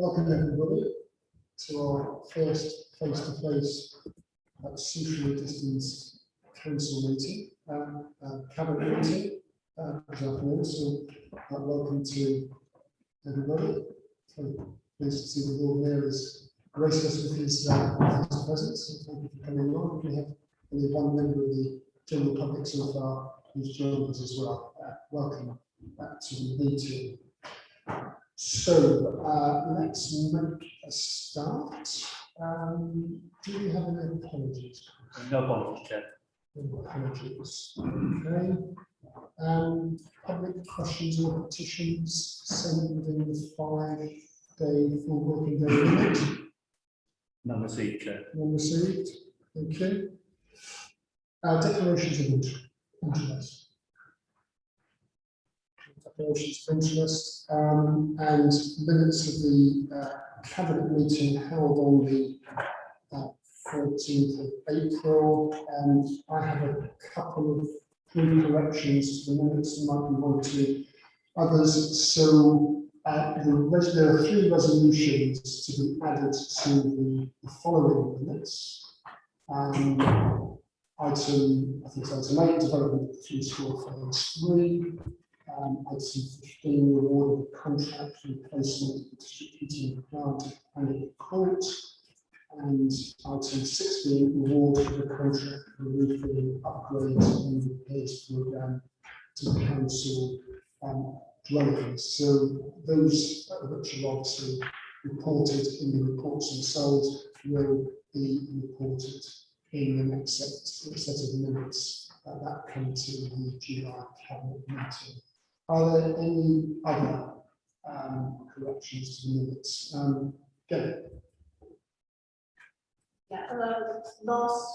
Welcome everybody to our first face-to-face socially distanced council meeting, cabinet meeting this afternoon. So welcome to everybody. So pleased to see the Lord Mayor is graced us with his presence. So thank you for coming along. We have only one member of the general public so far who's joined us as well. Welcome to the meeting. So let's make a start. Do we have any apologies? No apologies, Chair. No apologies. Okay. Public questions or petitions sent within the 5-day full working day limit? None received, Chair. None received. Okay. Declarations of interest. Declarations of interest and minutes of the cabinet meeting held on the 14th of April. I have a couple of corrections to the minutes, and might be one or two others. So there are 3 resolutions to be added to the following minutes. Item, I think it's item 8, development of the school phase 3. Item 15, award of a contract for replacement of the district heating plant and the court. And item 16, award of a contract for roofing upgrades and repairs programme to the council dwellings. So those which are obviously reported in the reports themselves will be reported in the next set of minutes that come to the July cabinet meeting. Are there any other corrections to the minutes? Go. Yeah, last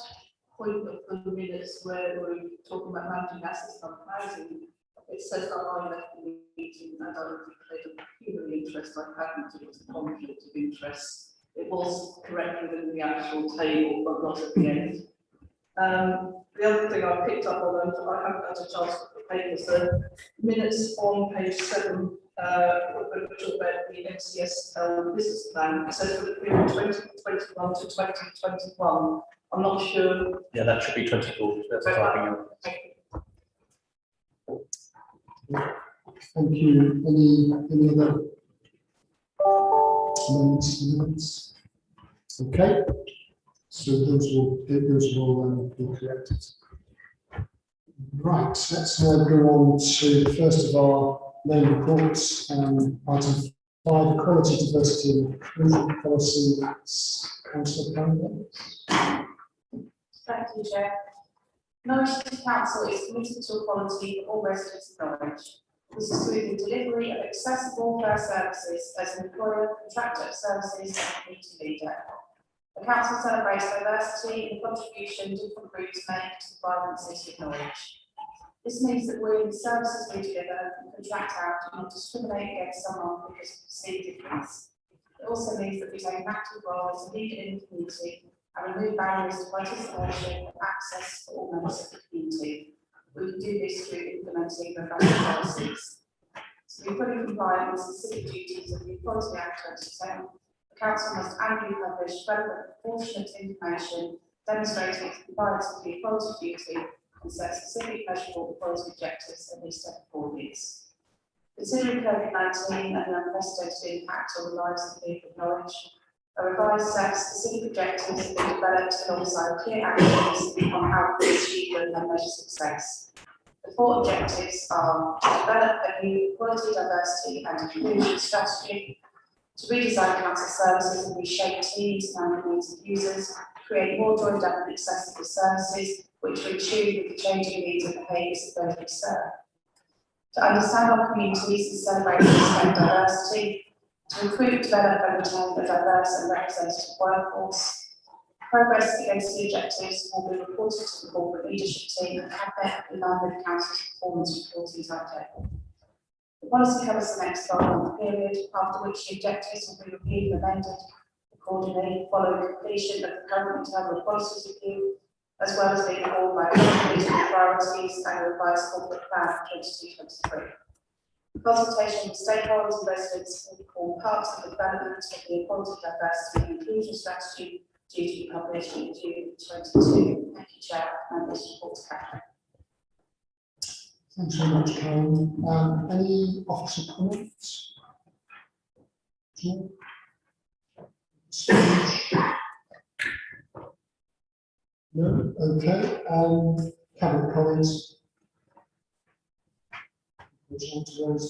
point of the minutes where we're talking about managing assets on housing, it says that I left the meeting and I declared a pecuniary interest. I hadn't, it was a conflict of interest. It was correct within the actual table, but not at the end. The other thing I picked up on, and I haven't had a chance to look at the papers, the minutes on page 7, which are about the MCS business plan. It says for the period 2021 to 2021. I'm not sure. Yeah, that should be 24. That's typing out. Thank you. Any other amendments? Okay. So those will be corrected. Right, let's now go on to the first of our main reports. Item 5, Equality, Diversity and Inclusion Policy. Councillor Campbell. Thank you, Chair. Norwich City Council is committed to equality for all residents of Norwich. This is through the delivery of accessible fair services as an employer, contractor of services and community leader. The council celebrates diversity and contribution different groups make to the vibrant city of Norwich. This means that we, in the services we deliver, can contract out and not discriminate against someone because of perceived difference. It also means that we take an active role as a leader in the community and remove barriers to participation and access for all members of the community. We can do this through implementing professional policies. To be fully compliant with specific duties of the Equality Act 2010, the council must annually publish relevant proportionate information demonstrating its compliance with the equality duty and set specific measurable equality objectives at least every 4 years. Considering COVID-19 and the unprecedented impact on the lives of the people of Norwich, a revised set of specific objectives have been developed alongside clear actions on how to achieve them and measure success. The 4 objectives are to develop a new equality, diversity and inclusion strategy, to redesign council services and reshape teams and the needs of users, create more joined up and accessible services which are in tune with the changing needs and behaviours of those we serve. To understand our communities and celebrate and respect diversity, to recruit, develop and retain a diverse and representative workforce. Progress against the objectives will be reported to the corporate leadership team and cabinet in line with the council's performance reporting timetable. The policy covers the next 12-month period, after which the objectives will be reviewed and amended accordingly, following completion of the current internal policies review, as well as being informed by political priorities and a revised corporate plan for 2023. Consultation with stakeholders and residents will form part of the development of the Equality, Diversity and Inclusion Strategy due to be published in June 22. Thank you, Chair. And this report to Catherine. Thanks very much, Karen. Any officer comments? No? No? Okay. Cabinet comments? Which one to those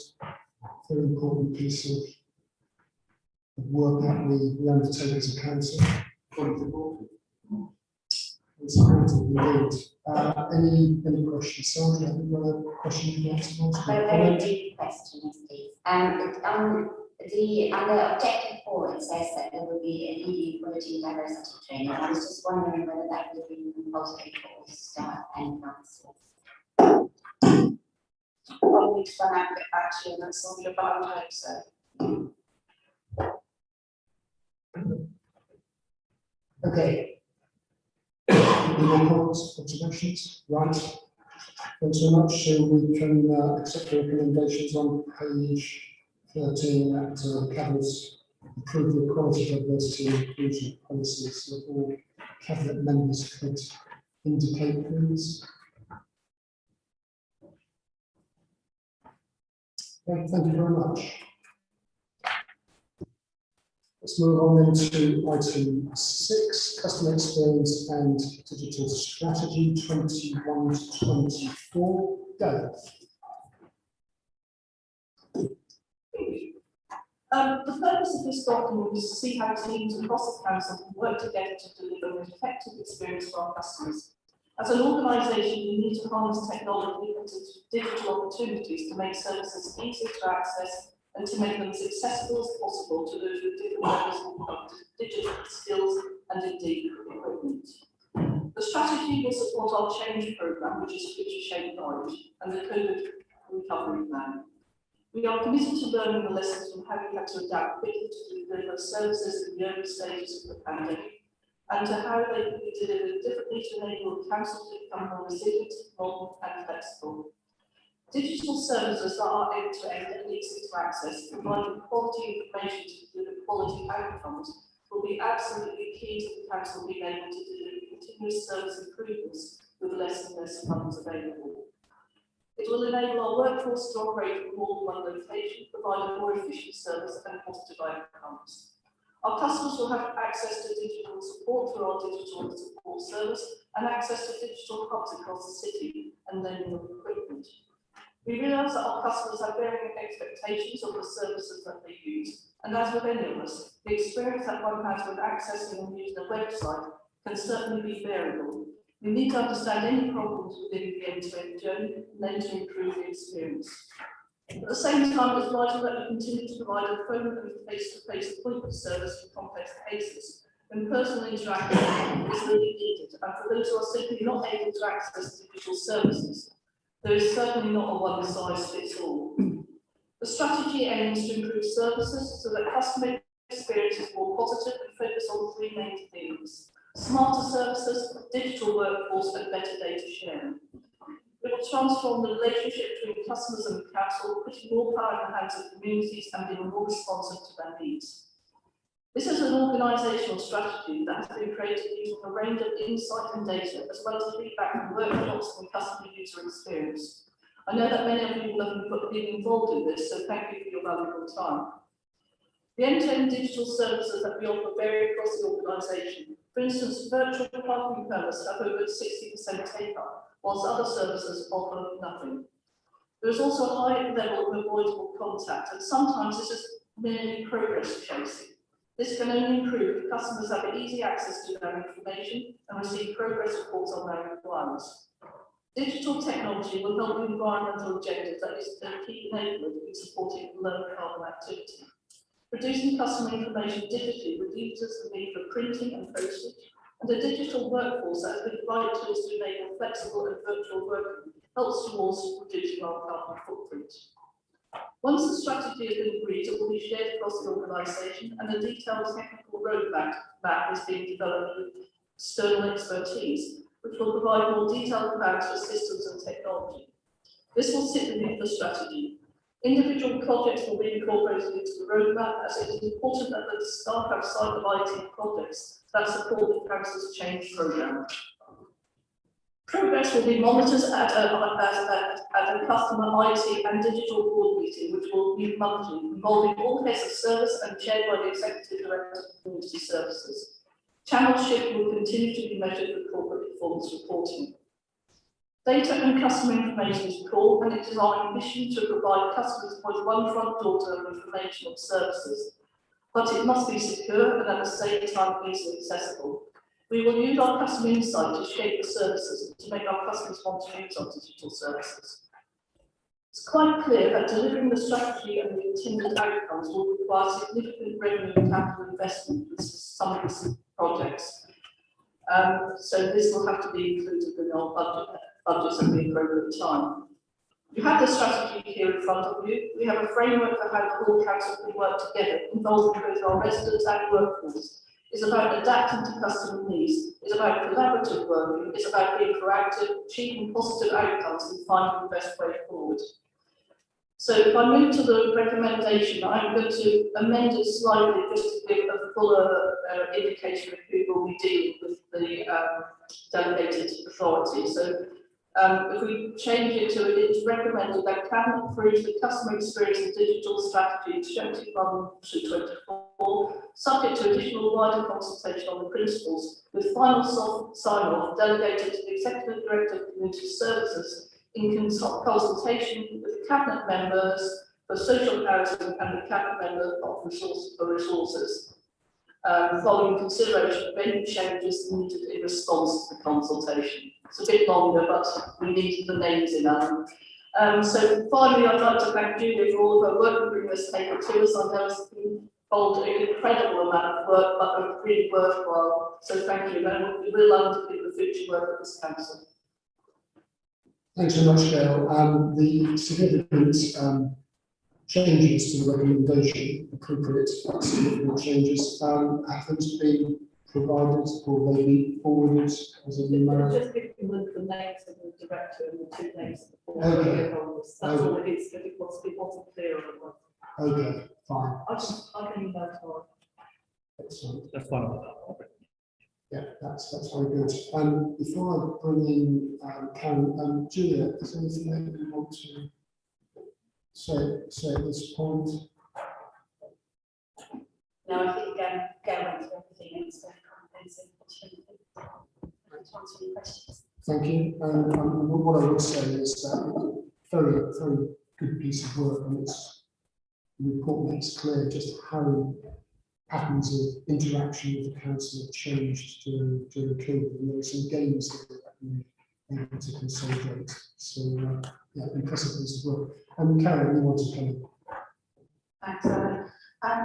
very important piece of work that we undertake as a council. It's important indeed. Any questions? Sandra, have you got a question you'd like to ask? A very brief question, please. Under objective 4, it says that there will be an ED equality and diversity training. I was just wondering whether that would be compulsory for all staff and council. I'll need to find out and get back to you, and that's all your bottom hope, so. Okay. Any more comments, observations? Right. Thanks so much. So we can accept the recommendations on page 13 that Cabinet's improve the equality, diversity and inclusion policies. So all Cabinet members could indicate, please. Okay, thank you very much. Let's move on then to item 6, customer experience and digital strategy 21 to 24. Go. The purpose of this document is to see how teams across the council can work together to deliver an effective experience for our customers. As an organisation, we need to harness technology and digital opportunities to make services easier to access and to make them as accessible as possible to those with different levels of digital skills and indeed equipment. The strategy will support our change programme, which is Future Shape Norwich, and the COVID recovery plan. We are committed to learning the lessons from how we had to adapt quickly to deliver services in the early stages of the pandemic, and to how they can be delivered differently to enable the council to become more resilient, modern and flexible. Digital services that are end-to-end and easy to access, providing quality information to deliver quality outcomes, will be absolutely key to the council being able to deliver continuous service improvements with less and less funds available. It will enable our workforce to operate from more than one location, provide a more efficient service and positive outcomes. Our customers will have access to digital support through our digital support service and access to digital hubs across the city and lending of equipment. We realise that our customers have varying expectations of the services that they use, and as with any of us, the experience that one has with accessing and using a website can certainly be variable. We need to understand any problems within the end-to-end journey and then to improve the experience. At the same time, it's vital that we continue to provide a phone and face-to-face appointment service for complex cases when personal interaction is really needed, and for those who are simply not able to access digital services. There is certainly not a one-size-fits-all. The strategy aims to improve services so that customer experience is more positive and focus on 3 main themes: smarter services, digital workforce, and better data sharing. It will transform the relationship between customers and the council, putting more power in the hands of communities and being more responsive to their needs. This is an organisational strategy that has been created using a range of insight and data, as well as feedback from workshops and customer user experience. I know that many of you have been involved in this, so thank you for your valuable time. The end-to-end digital services that we offer vary across the organisation. For instance, virtual parking permits have over 60% take-up, whilst other services offer nothing. There is also a high level of avoidable contact, and sometimes this is merely progress chasing. This can only improve if customers have easy access to their information and receive progress reports on their requirements. Digital technology will help the environmental objective that is the key enabler in supporting low carbon activity. Producing customer information digitally reduces the need for printing and postage, and a digital workforce that has the right tools to enable flexible and virtual working helps towards reducing our carbon footprint. Once the strategy has been agreed, it will be shared across the organisation, and a detailed technical roadmap is being developed with external expertise, which will provide more detailed plans for systems and technology. This will sit within the strategy. Individual projects will be incorporated into the roadmap, as it is important that the staff have sight of IT projects that support the council's change programme. Progress will be monitored at a customer IT and digital board meeting, which will be monthly, involving all heads of service and chaired by the Executive Director of Community Services. Channel shift will continue to be measured with corporate performance reporting. Data and customer information is core, and it is our ambition to provide customers with one front door to information on services. But it must be secure and at the same time easily accessible. We will use our customer insight to shape the services and to make our customers want to use our digital services. It's quite clear that delivering the strategy and the intended outcomes will require significant revenue and capital investment with some of these projects. So this will have to be included in our budgets at the appropriate time. You have the strategy here in front of you. We have a framework for how the whole council can work together, involving both our residents and workforce. It's about adapting to customer needs. It's about collaborative working. It's about being proactive, achieving positive outcomes, and finding the best way forward. So if I move to the recommendation, I'm going to amend it slightly just to give a fuller indication of who will be dealing with the delegated authority. So if we change it to, it is recommended that Cabinet approves the customer experience and digital strategy 21 to 24, subject to additional wider consultation on the principles, with final sign-off delegated to the Executive Director of Community Services in consultation with the Cabinet members for social housing and the Cabinet member of resources, following consideration of any changes needed in response to the consultation. It's a bit longer, but we need the names in them. So finally, I'd like to thank Julie for all of her work in bringing this paper to us. I know it's been involved an incredible amount of work, but really worthwhile. So thank you, and we will undertake the future work of this council. Thanks very much, Gail. The significant changes to the recommendation, appropriate significant changes, have those been provided or they be forwarded as a memo? Just give them the names of the director and the two names of the board. Okay. That's all it is, but it wasn't clear on the one. Okay, fine. I can email tomorrow. Excellent. That's fine. Yeah, that's very good. Before I bring in Karen, Julia, is there anything that you want to say at this point? No, I think Gail went through everything. It's very comprehensive. To answer any questions. Thank you. What I would say is that very, very good piece of work, and the report makes clear just how patterns of interaction with the council have changed during COVID, and there are some gains that we're able to consolidate. So, yeah, impressive piece of work. Karen, you want to come in? Thanks, Alan.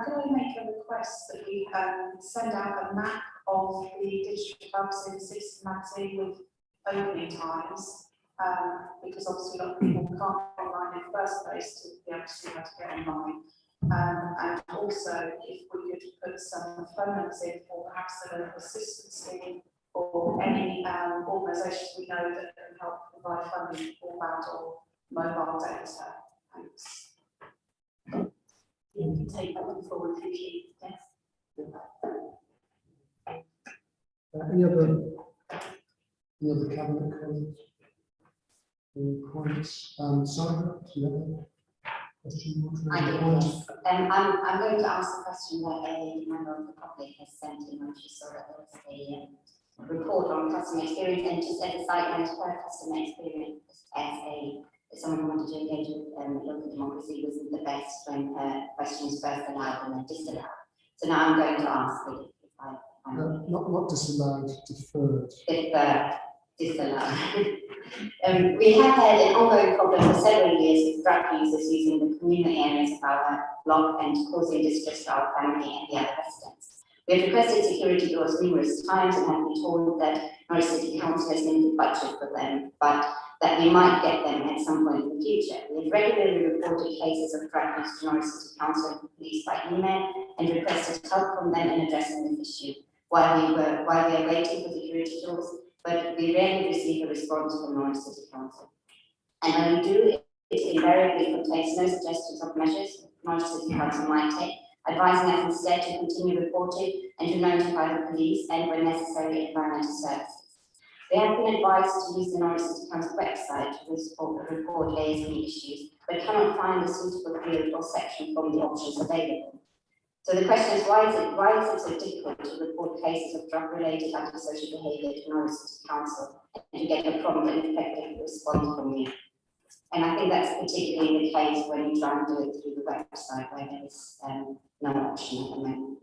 Could I make a request that we send out a map of the district hubs in systematic with opening times? Because obviously a lot of people can't go online in the first place to be able to see how to get online. And also, if we could put some phone numbers in for perhaps an assistance scheme or any organisations we know that can help provide funding for that or mobile data. Thanks. You can take that one forward, thank you. Yes. Any other cabinet comments? Comments? Sandra, do you have a question? I do, yes. I'm going to ask a question that a member of the public has sent in when she saw that there was a report on customer experience, and just as a side note, her customer experience as someone who wanted to engage with local democracy wasn't the best when her questions first allowed and then disallowed. So now I'm going to ask if I not disallowed, deferred. Disallowed. We have had an ongoing problem for several years with drug users using the communal areas of our block and causing distress to our family and the other residents. We have requested security doors numerous times and have been told that Norwich City Council has limited budget for them, but that we might get them at some point in the future. We have regularly reported cases of drug use to Norwich City Council and police by email and requested help from them in addressing this issue while we are waiting for security doors, but we rarely receive a response from Norwich City Council. And when we do, It invariably contains no suggestions of measures Norwich City Council might take, advising us instead to continue reporting and to notify the police and, when necessary, environmental services. We have been advised to use the Norwich City Council website to report ASB issues, but cannot find a suitable field or section from the options available. So the question is, why is it so difficult to report cases of drug-related antisocial behaviour to Norwich City Council and to get a prompt and effective response from you? And I think that's particularly the case when you try and do it through the website, where there is no option at the moment.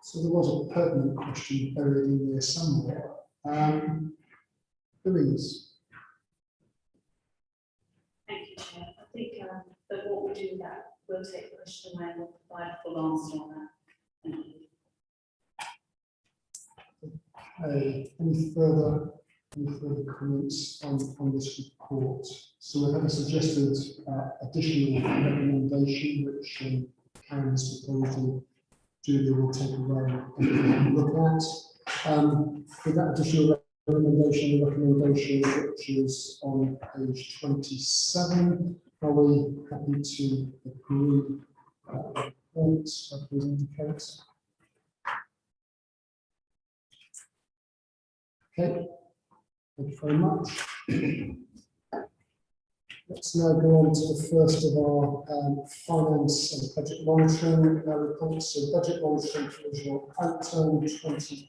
So there was a pertinent question buried in there somewhere. Louise. Thank you, Chair. I think that what we do that, we'll take the question away and we'll provide a full answer on that. Thank you. Any further comments on this report? So we have a suggested additional recommendation which Karen's proposal Julia will take away and look at. With that additional recommendation which is on page 27, are we happy to agree points that was indicated? Okay, thank you very much. Let's now go on to the first of our finance and budget monitoring reports. So budget monitoring provisional outturn 2020-21.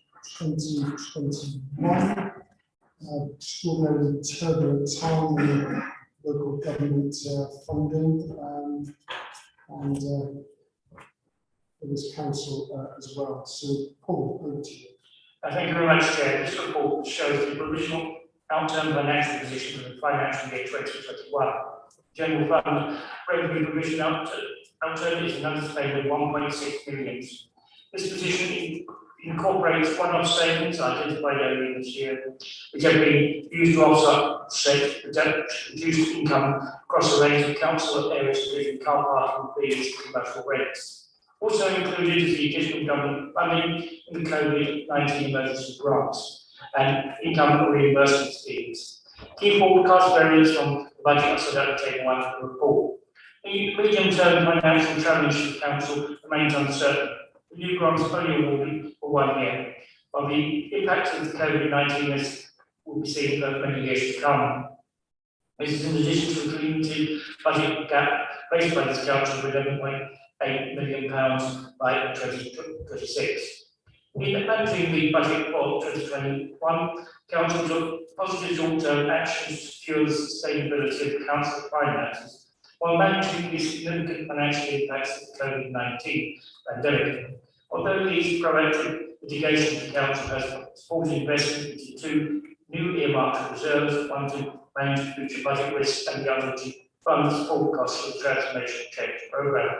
Extraordinarily turbulent time in local government funding and for this council as well. So Paul, over to you. Thank you very much, Chair. This report shows the provisional outturn financial position for the financial year 2021. General Fund revenue provision outturn is an underspend of 1.6 million. This position incorporates one-off savings identified earlier this year, which have been used to offset reduced income across a range of council areas, including car parking fees and commercial rents. Also included is the additional government funding in the COVID-19 emergency grants and income reimbursement schemes. Key forecast variance from the budget are set out in table 1 of the report. The medium-term financial challenge to the council remains uncertain. The new grants are only awarded for 1 year, while the impact of the COVID-19 will be seen for many years to come. This is in addition to the cumulative budget gap faced by this council with £11.8 million by 2026. In managing the budget for 2021, Council took positive short-term actions to secure the sustainability of the Council finances while managing the significant financial impacts of the COVID-19 pandemic. Although these proactive mitigation, the Council has supported investment into 2 new earmarked reserves, one to manage future budget risks and the other to fund the support costs of the Transformation Change Programme.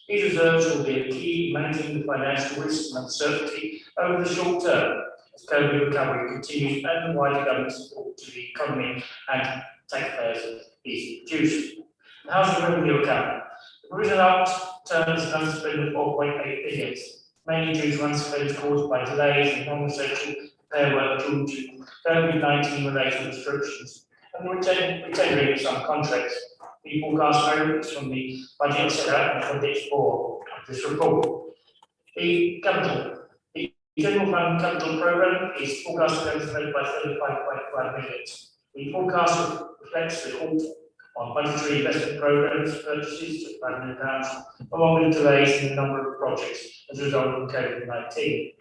These reserves will be a key in managing the financial risks and uncertainty over the short term as COVID recovery continues and the wider government support to the economy and taxpayers is reduced. The housing revenue account. The provisional outturn is an underspend of 4.8 billion, mainly due to underspend caused by delays in non-essential repair work due to COVID-19 related restrictions and the retendering of some contracts. The forecast variance from the budget set out in Appendix 4 of this report. The capital. The General Fund Capital Programme is forecast to expand by 35.5 million. The forecast reflects the halt on budgetary investment programmes, purchases of £5 million, along with delays in the number of projects as a result of COVID-19.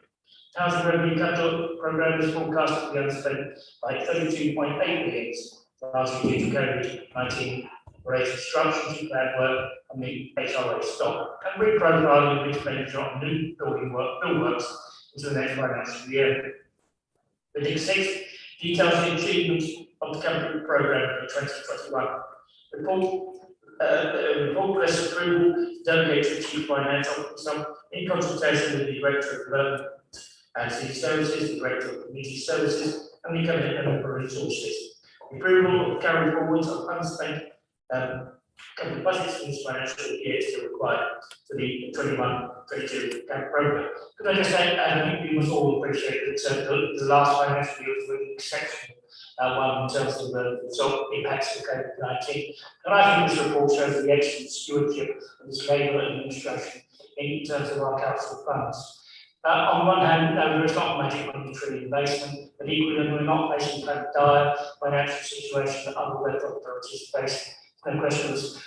Housing Revenue Capital Programme is forecast to be underspent by 32.8 million, largely due to COVID-19 related disruptions, planned work on the HRA stock, and reprofiling of expenditure on new build works into the next financial year. The next 6 details the achievements of the capital programme for 2021. The report requests approval to delegate to the Chief Financial Officer in consultation with the Director of Development and City Services, the Director of Community Services, and the Cabinet Member for Resources. The approval of carry forwards of unspent capital budgets for this financial year is still required for the 21-22 programme. Could I just say, I think we must all appreciate that the last financial year was really exceptional one in terms of the result impacts of COVID-19. And I think this report shows the excellent stewardship of this Labour administration in terms of our council funds. On one hand, no, there is not magic monetary investment, but equally we're not facing a dire financial situation that other local authorities face. No question was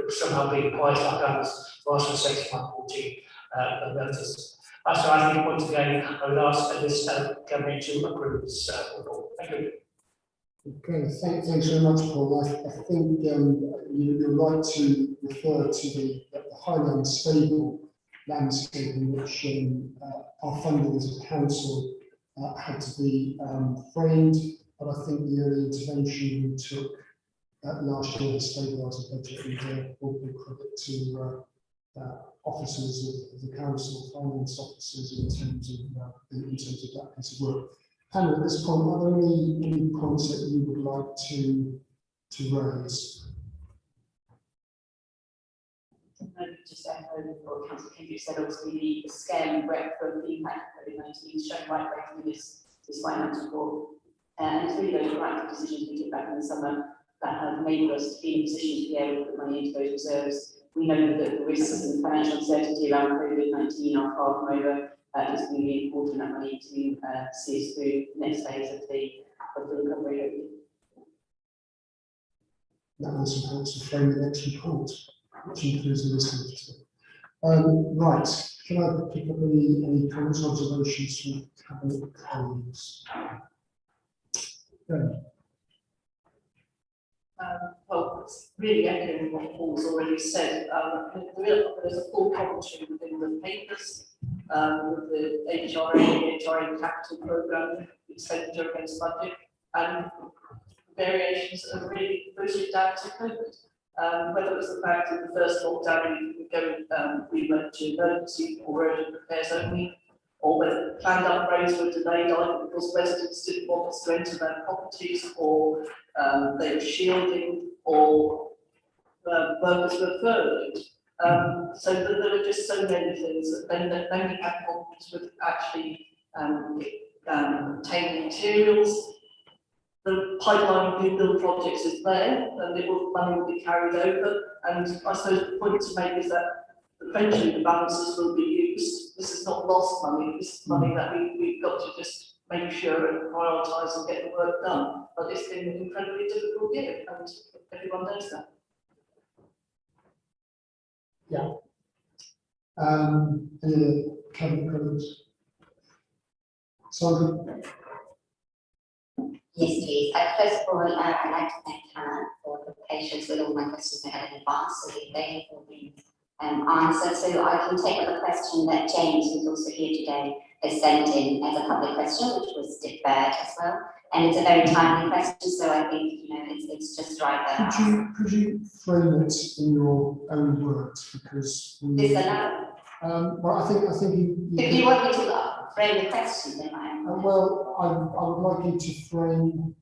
somehow being quite like others, whilst we're section 114 notice. So I think once again, I would ask this Cabinet to approve this report. Thank you. Okay, thanks very much, Paul. I think you're right to refer to the highly unstable landscape in which our funding as a council had to be framed, but I think the early intervention we took last year to stabilise the budget, and all the credit to officers of the council, finance officers, in terms of that piece of work. Hannah, at this point, are there any points that you would like to raise? Just echo what Councillor Kendrick said, obviously the scale and breadth of the impact of COVID-19 is shown right back in this finance report. And it's really those proactive decisions we took back in the summer that have enabled us to be in a position to be able to put money into those reserves. We know that the risks and financial uncertainty around COVID-19 are far from over. It's really important that money to see us through the next phase of the recovery. That also helps to frame the next report, which includes the risk of right. Can I pick up any comments, observations from Cabinet colleagues? Well, it's really echoing what Paul's already said. There's a full commentary within the papers with the HRA capital programme, expenditure against budget, and variations are really rooted down to COVID. Whether it's the fact that the first lockdown we went to emergency or urgent repairs only, or whether planned upgrades were delayed either because residents didn't want us to enter their properties, or they were shielding, or workers were furloughed. So there were just so many things that then we had problems with actually obtaining materials. The pipeline of new build projects is there, and money will be carried over. And I suppose the point to make is that eventually the balances will be used. This is not lost money. This is money that we've got to just make sure and prioritise and get the work done. But it's been an incredibly difficult year, and everyone knows that. Yeah. Any Cabinet comments? Sandra? Yes, please. First of all, I'd like to thank Hannah for the patience with all my questions I had in advance, so they have all been answered. So I can take up a question that James, who's also here today, has sent in as a public question, which was deferred as well. And it's a very timely question, so I think it's just right that. Could you frame it in your own words, because This allowed. Well, I think If you want me to frame the question, then well, I would like you to frame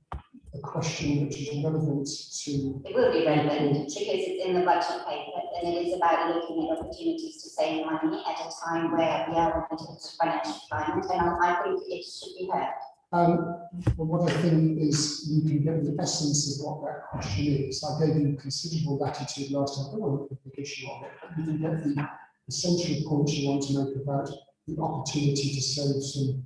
a question which is relevant to. It will be relevant because it's in the budget paper, and it is about looking at opportunities to save money at a time where we are in a financial climate, and I think it should be heard. Well, what I think is you can get the essence of what that question is. I gave you considerable latitude last time. I don't want to put a big issue on it, but you can get the essential points you want to make about the opportunity to save some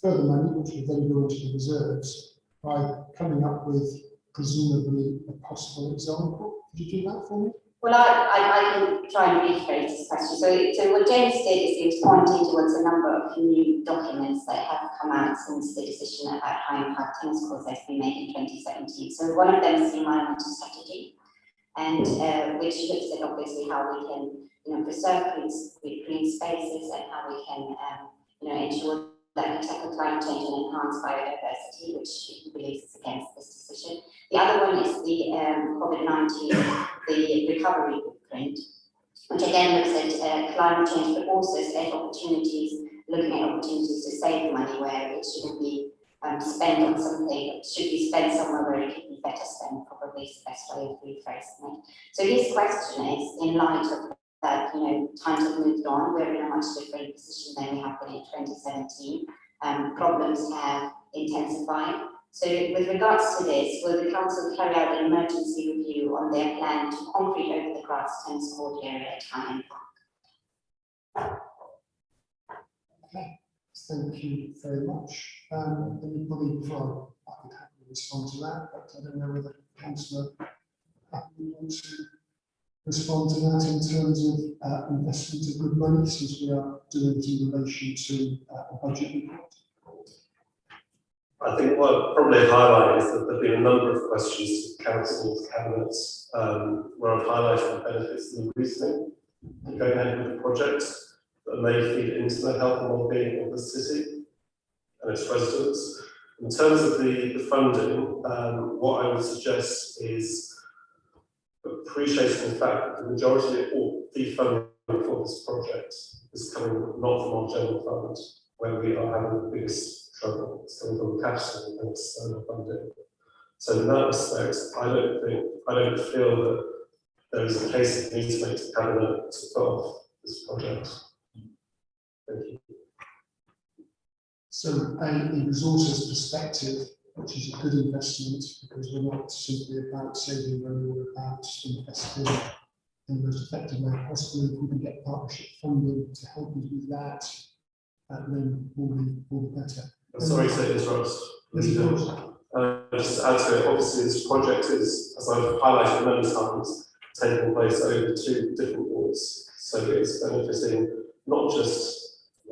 further money, which will then go into the reserves, by coming up with presumably a possible example. Could you do that for me? Well, I can try and reiterate this question. So what James did is he was pointing towards a number of new documents that have come out since the decision about high impact tennis courts that's been made in 2017. So one of them is the environmental strategy, and which looks at obviously how we can preserve green spaces, and how we can ensure that we tackle climate change and enhance biodiversity, which he believes is against this decision. The other one is the COVID-19, the recovery blueprint, which again looks at climate change, but also at opportunities, looking at opportunities to save money where it shouldn't be spent on something, it should be spent somewhere where it could be better spent, probably is the best way of rephrasing it. So his question is, in light of that, times have moved on, we're in a much different position than we have been in 2017. Problems have intensified, So with regards to this, will the council carry out an emergency review on their plan to concrete over the grass tennis court area at Tyne Park? Thank you very much. Anybody before I would happily respond to that, but I don't know whether Councillor Happy wants to respond to that in terms of investment of good money, since we are doing it in relation to a budget report. I think what I'd probably highlight is that there have been a number of questions to council, cabinets, where I've highlighted the benefits and the reasoning of going ahead with the project that may feed into the health and well-being of the city and its residents. In terms of the funding, what I would suggest is appreciating the fact that the majority of all the funding for this project is coming not from our general fund, where we are having the biggest trouble. It's coming from capital and external funding. So in that respect, I don't feel that there is a case that needs to make the cabinet to put off this project. Thank you. So a resources perspective, which is a good investment, because we're not simply about saving money, we're about investing in the most effective way possible. If we can get partnership funding to help us with that, then all the better. I'm sorry to interrupt. Yes, of course. Just to add to it, obviously this project is, as I've highlighted many times, taking place over 2 different wards. So it's benefiting not just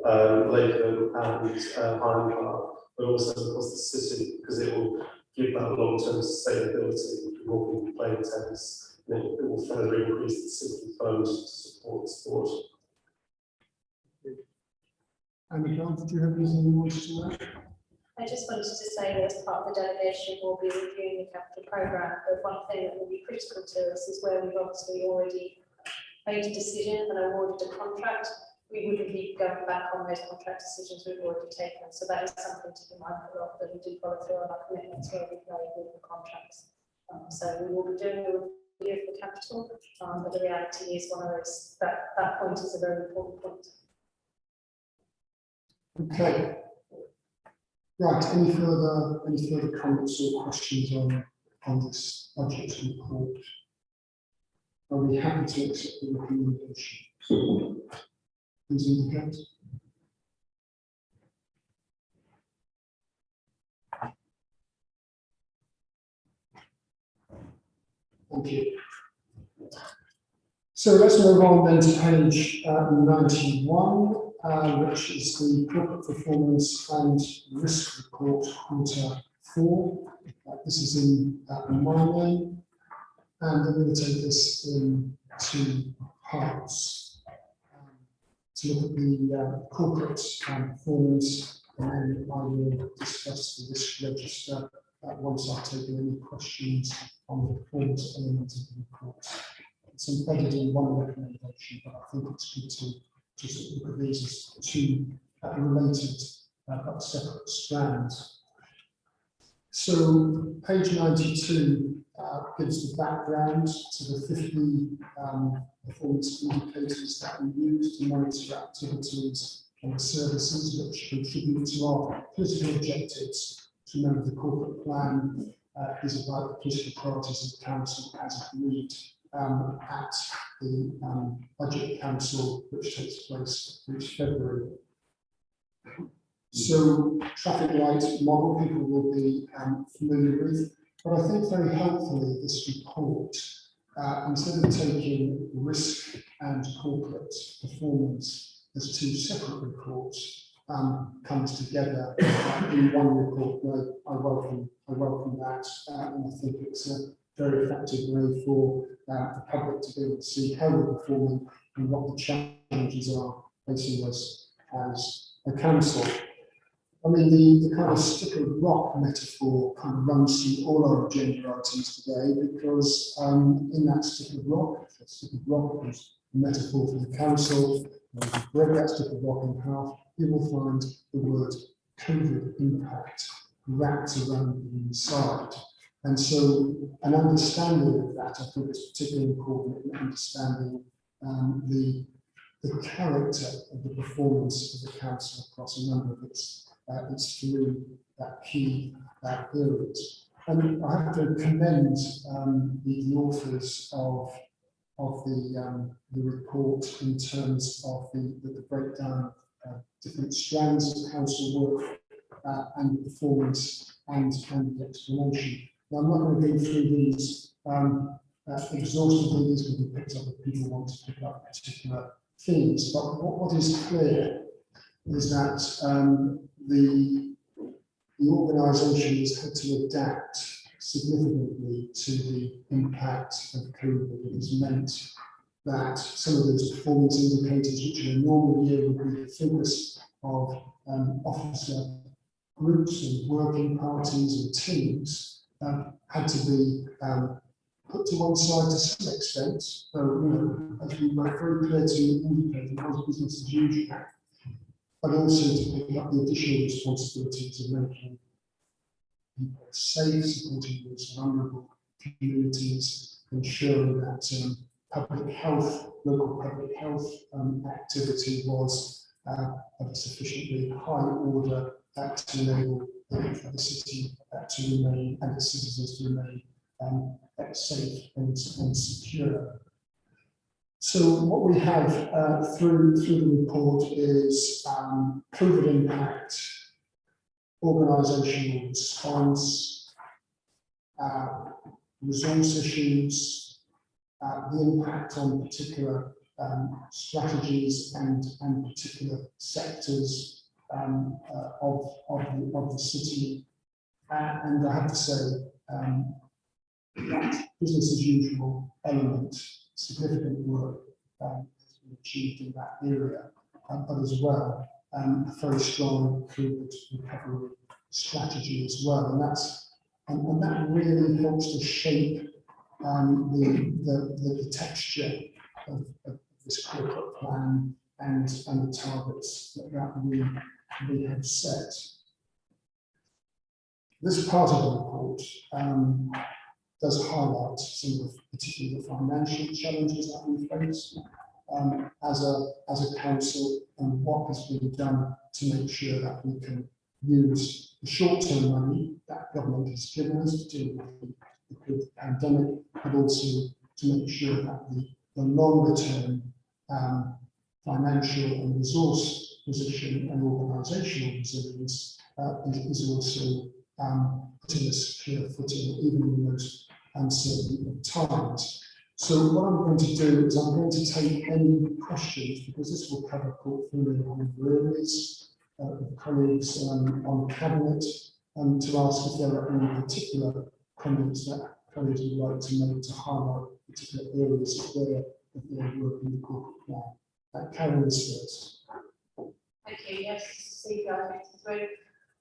Lakeland and Highland Park, but also across the city, because it will give that long-term sustainability, more people playing tennis, and it will further increase the city fund to support sport. And Michael, did you have anything you wanted to add? I just wanted to say that as part of the delegation, we'll be reviewing the capital programme, but one thing that will be critical to us is where we've obviously already made a decision and awarded a contract, we wouldn't be going back on those contract decisions we've already taken. So that is something to be mindful of, that we do follow through on our commitments where we've made with the contracts. So we will be doing a review of the capital, but the reality is one of those, that point is a very important point. Okay. Right. Any further comments or questions on this budget report? Are we happy to accept the recommendation? Please indicate. Thank you. So let's move on then to page 91, which is the corporate performance and risk report Q4. This is in my name, and I'm going to take this in 2 parts. To look at the corporate performance, and then I will discuss the risk register once I've taken any questions on the performance element of the report. It's embedded in one recommendation, but I think it's good to just look at these as 2 related but separate strands. So page 92 gives the background to the 50 performance indicators that we use to monitor activities and services which contribute to our political objectives. To remember, the corporate plan is about the political priorities of the council as agreed at the budget council, which takes place each February. So traffic light model people will be familiar with, but I think very helpfully this report, instead of taking risk and corporate performance as 2 separate reports, comes together in one report. I welcome that, and I think it's a very effective way for the public to be able to see how we're performing and what the challenges are facing us as a council. I mean, the kind of stick of rock metaphor kind of runs through all our agenda items today, because in that stick of rock is a metaphor for the council. If you break that stick of rock in half, you will find the word COVID impact wrapped around the inside. And so an understanding of that, I think, is particularly important in understanding the character of the performance of the council across a number of its its three key areas. And I have to commend the authors of the report in terms of the breakdown of different strands of council work and the performance and the explanation. Now, I'm not going to go through these exhaustively. These can be picked up if people want to pick up particular themes. But what is clear is that the organisation has had to adapt significantly to the impact of COVID. It has meant that some of those performance indicators, which in a normal year would be the focus of officer groups and working parties and teams, had to be put to one side to some extent. So, as we were very clear to indicate, it was business as usual, but also to pick up the additional responsibilities of making people safe, supporting those vulnerable communities, ensuring that public health, local public health activity was of a sufficiently high order to enable the city to remain and the citizens to remain safe and secure. So what we have through the report is COVID impact, organisational response, resource issues, the impact on particular strategies and particular sectors of the city. And I have to say that business as usual element, significant work has been achieved in that area, but as well a very strong COVID recovery strategy as well, and that really helps to shape the texture of this corporate plan and the targets that we have set. This part of the report does highlight some of particularly the financial challenges that we face as a council, and what has been done to make sure that we can use the short-term money that government has given us to deal with the pandemic, but also to make sure that the longer-term financial and resource position and organisational resilience is also putting a secure footing even in the most uncertain of times. So what I'm going to do is I'm going to take any questions, because this will cover portfolio and areas of colleagues on cabinet, to ask if there are any particular comments that colleagues would like to make to highlight particular areas of their work in the corporate plan. Karen is first. Thank you. Yes, CEO 53.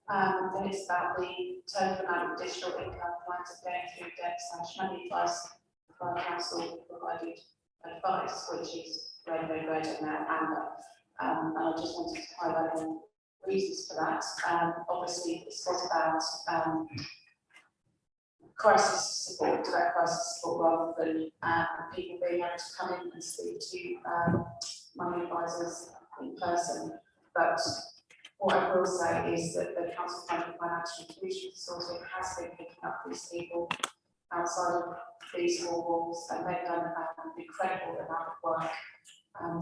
Then it's about the total amount of additional income clients are going through debt / money advice for our council provided advice, which is red now amber. And I just wanted to highlight the reasons for that. Obviously, this was about crisis support, direct crisis support, rather than people being able to come in and speak to money advisors in person. But what I will say is that the Council Funding Financial Inclusion Consortium has been picking up these people outside of these four walls, and they've done an incredible amount of work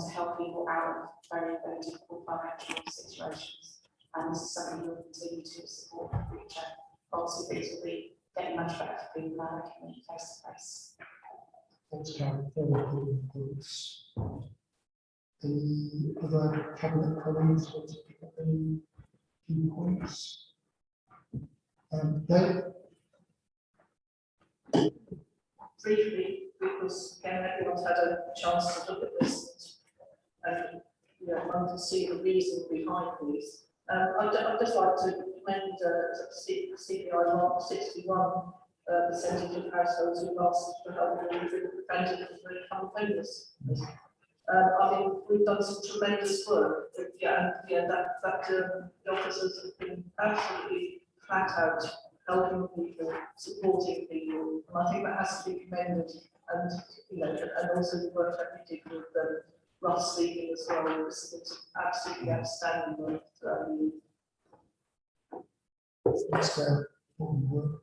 to help people out of very, very difficult financial situations. And this is something we'll continue to support in the future. Obviously, things will be getting much better for people now that can meet face to face. Thanks, Karen. Very important points. Any other cabinet colleagues want to pick up any key points? Briefly, because again, everyone's had a chance to look at this and one can see the reason behind these. I'd just like to commend CPI mark 61 percentage of households who asked for help with the preventive of homelessness. I think we've done some tremendous work. The officers have been absolutely flat out helping people, supporting people, and I think that has to be commended. And and also the work that we did with rough sleeping as well was absolutely outstanding work. Let's go on.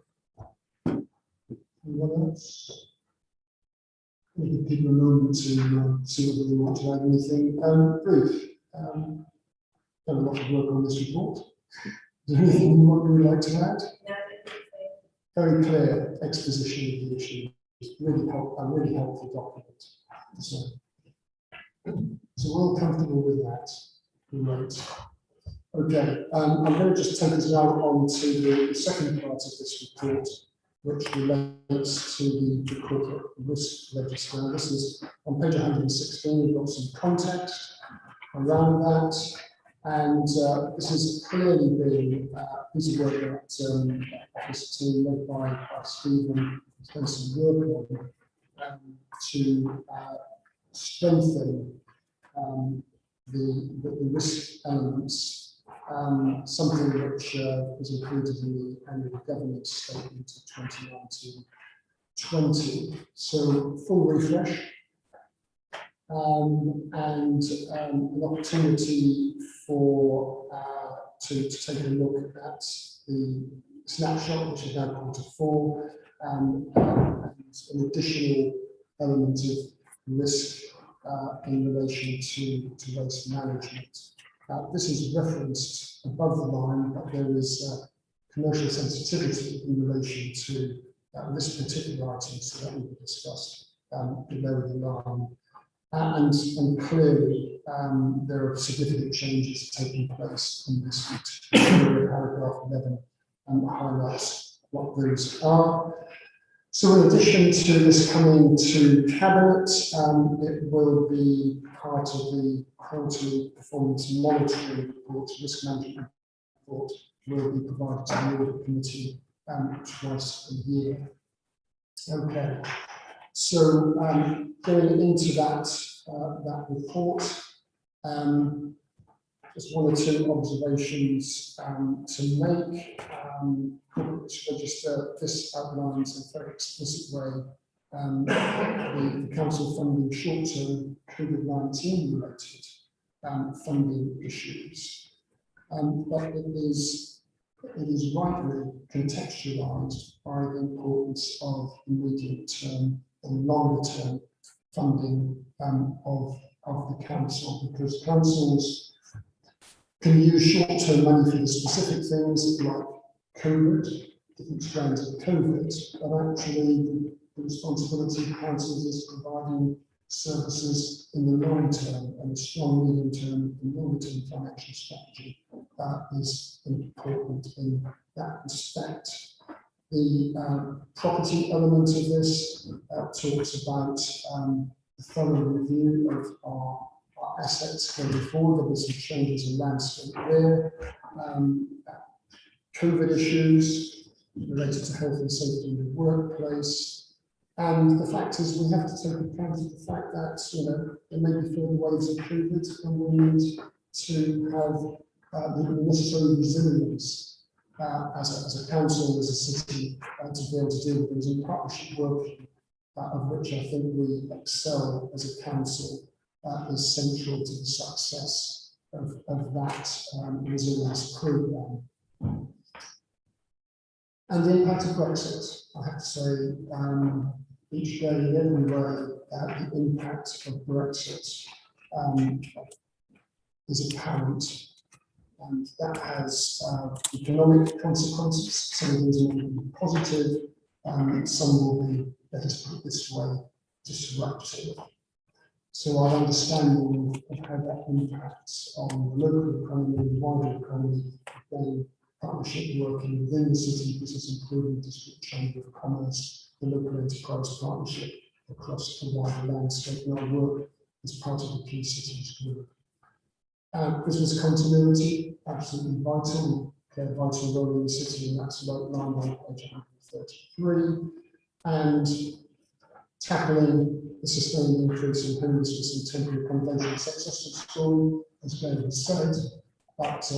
Anyone else? We'll give people a moment to see whether they want to add anything. Ruth, done a lot of work on this report. Is there anything you would like to add? Very clear exposition of the issue. It's really a really helpful document. So we're all comfortable with that. Great. Okay, I'm going to just take us now on to the second part of this report, which relates to the corporate risk register. This is on page 116. We've got some context around that, and this has clearly been a piece of work that this team led by Stephen has done some work on to strengthen the risk elements. Something which was included in the annual governance statement of 2019-20. So full refresh and an opportunity for to take a look at the snapshot, which is now Q4, and an additional element of risk in relation to waste management. This is referenced above the line, but there is commercial sensitivity in relation to this particular item, so that will be discussed below the line. And clearly, there are significant changes taking place in this particular paragraph 11 highlights what those are. So in addition to this coming to Cabinet, it will be part of the quarterly performance monitoring report, risk management report, will be provided to the Audit Committee twice a year. Okay, so going into that report, just one or two observations to make. Corporate risk register, this outlines in a very explicit way the council funding short-term COVID-19 related funding issues. But it is rightly contextualised by the importance of the medium-term and longer-term funding of the council, because councils can use short-term money for the specific things like COVID, different strands of COVID, but actually the responsibility of councils is providing services in the long term, and a strong medium-term and longer-term financial strategy is important in that respect. The property element of this talks about the thorough review of our assets going forward. There were some changes in landscape there. COVID issues related to health and safety in the workplace. And the fact is, we have to take account of the fact that, there may be further waves of COVID, and we need to have the necessary resilience as a council, as a city, to be able to deal with those in partnership working, of which I think we excel as a council, is central to the success of that resilience programme. And the impact of Brexit, I have to say, each day in every way, the impact of Brexit is apparent, and that has economic consequences. Some of these will be positive, some will be, let us put it this way, disruptive. So our understanding of how that impacts on the local economy, the wider economy, then partnership working within the city business improvement district chamber of commerce, the local enterprise partnership across the wider landscape, and our work as part of the Key Cities Group. Business continuity, absolutely vital, play a vital role in the city, and that's outlined on page 133. And tackling the sustained increase in homelessness and temporary accommodation successful school, as Glenn has said, but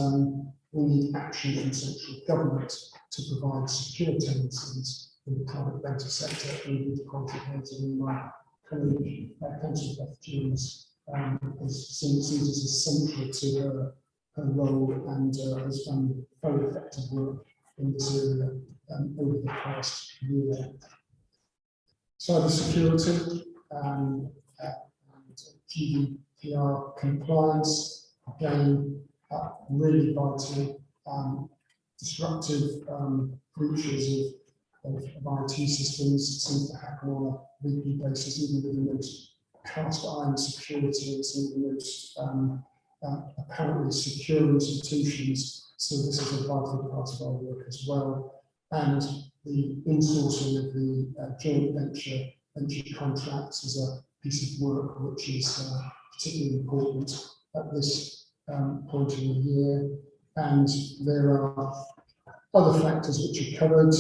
we need action from central government to provide secure tenancies in the private rental sector, and with the contributing in my colleague, Councillor Beth Jones, sees this as central to her role, and has done very effective work in this area over the past year. Cyber security and GDPR compliance, again, really vital. Disruptive breaches of IT systems seem to happen on a weekly basis, even with the most cast iron security and some of the most apparently secure institutions. So this is a vital part of our work as well. And the insourcing of the joint venture contracts is a piece of work which is particularly important at this point in the year. And there are other factors which are covered,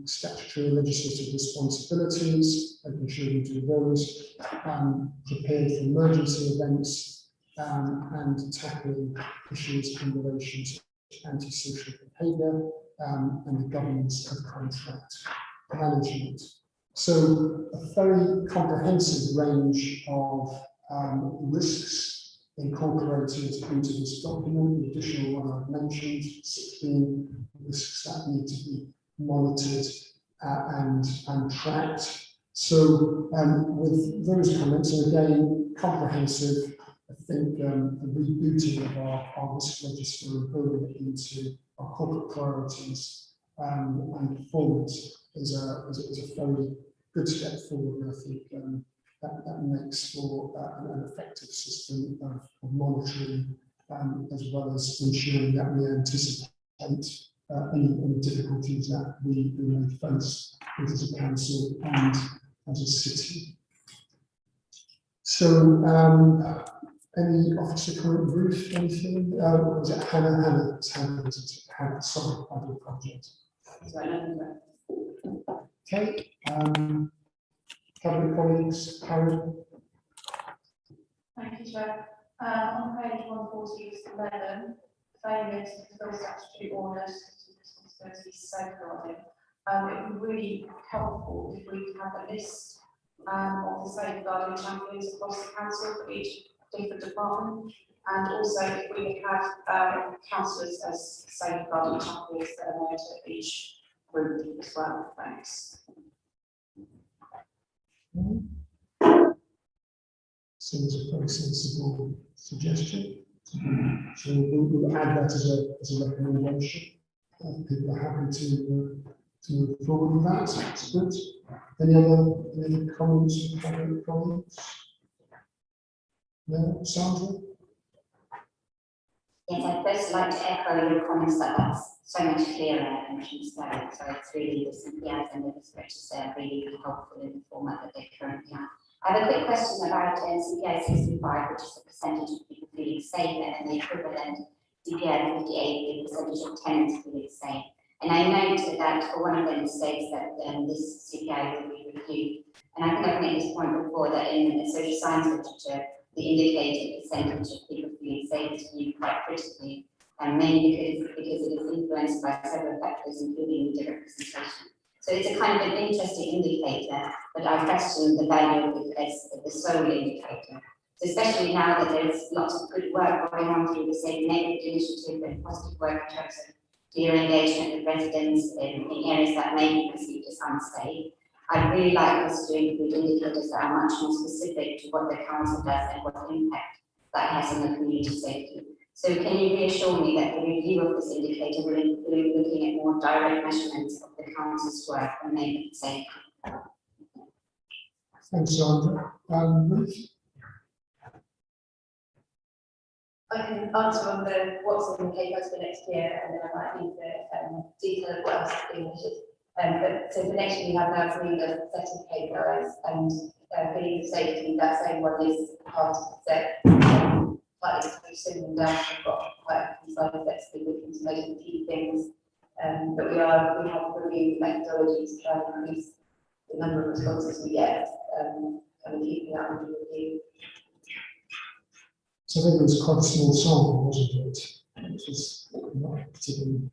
statutory and legislative responsibilities, making sure we do those, prepared for emergency events, and tackling issues in relation to antisocial behaviour and the governance of contract management. So a very comprehensive range of risks incorporated into this document. The additional one I've mentioned, 16 risks that need to be monitored and tracked. So with those comments, and again, comprehensive, I think the rebooting of our risk register and building it into our corporate priorities and performance is a very good step forward. I think that makes for an effective system of monitoring, as well as ensuring that we anticipate any difficulties that we may face as a council and as a city. So, any officer comment brief, anything? Was it Hannah? Hannah, sorry, I do apologize. Okay. Cabinet colleagues, Karen. Thank you, Chair. On page 140-11, failure to fulfil statutory orders to responsibilities safeguarding. It would be really helpful if we could have a list of the safeguarding champions across the council for each different department, and also if we could have councillors as safeguarding champions that are known to each group as well. Thanks. Seems a very sensible suggestion. So we'll add that as a recommendation. People are happy to move forward with that. So that's good. Any other comments from cabinet colleagues? No, Sandra? Yes, I'd first like to echo your comments that that's so much clearer and transparent. So it's really the simply as and the register really helpful in the format that they currently have. I have a quick question about CPI 65, which is the percentage of people feeling safe, and the equivalent CPI 58, the percentage of tenants feeling safe. And I note that for one of them states that this CPI will be reviewed. And I think I've made this point before that in the social science literature, the indicated percentage of people feeling safe is viewed quite critically, and mainly because it is influenced by several factors, including media representation. So it's a kind of an interesting indicator, but I question the value of it as the sole indicator. So especially now that there's lots of good work going on through the Safe Neighbourhood Initiative and positive work in terms of clear engagement with residents in areas that may be perceived as unsafe. I'd really like us to include indicators that are much more specific to what the council does and what impact that has on the community safety. So can you reassure me that the review of this indicator will include looking at more direct measurements of the council's work on neighbourhood safety? Thanks, Sandra. Ruth? I can answer on what's in the papers for next year, and then I might need the detail of what else is being measured. But so for next year, we have now agreed a set of KPIs, and for the safety, that same one is part of the set. Slightly too soon and down, we've got quite a few side effects to be looking to measure the key things. But we have reviewed methodologies to try and increase the number of responses we get, and keeping that under review. So I think it was quite a small sample, wasn't it? It was not particularly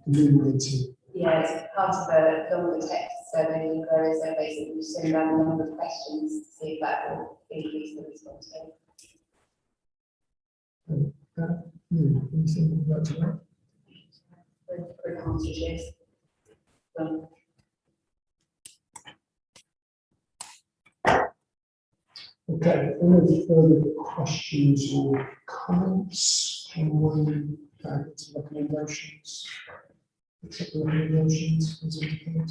illuminating. Yeah, it's part of a longer text survey, whereas they're basically send down a number of questions to see if that will increase the response rate. Anything you'd like to add? Quick answer is yes. Okay, any further questions or comments? Can we go to recommendations? Accept the recommendations as indicated.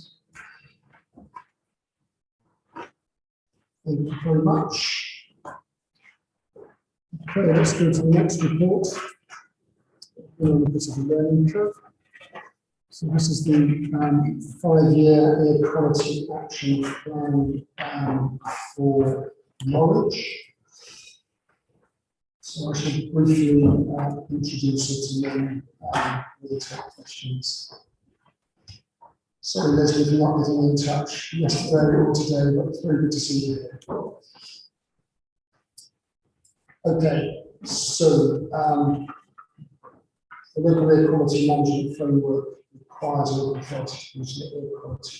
Thank you very much. Okay, let's go to the next report. This is the learning curve. So this is the 5-year air quality action plan for Norwich. So I should briefly introduce it and then we'll take questions. Sorry, Leslie, if you're not getting in touch yesterday or today, but it's very good to see you here. Okay, so the local air quality management framework requires local authorities to use the air quality.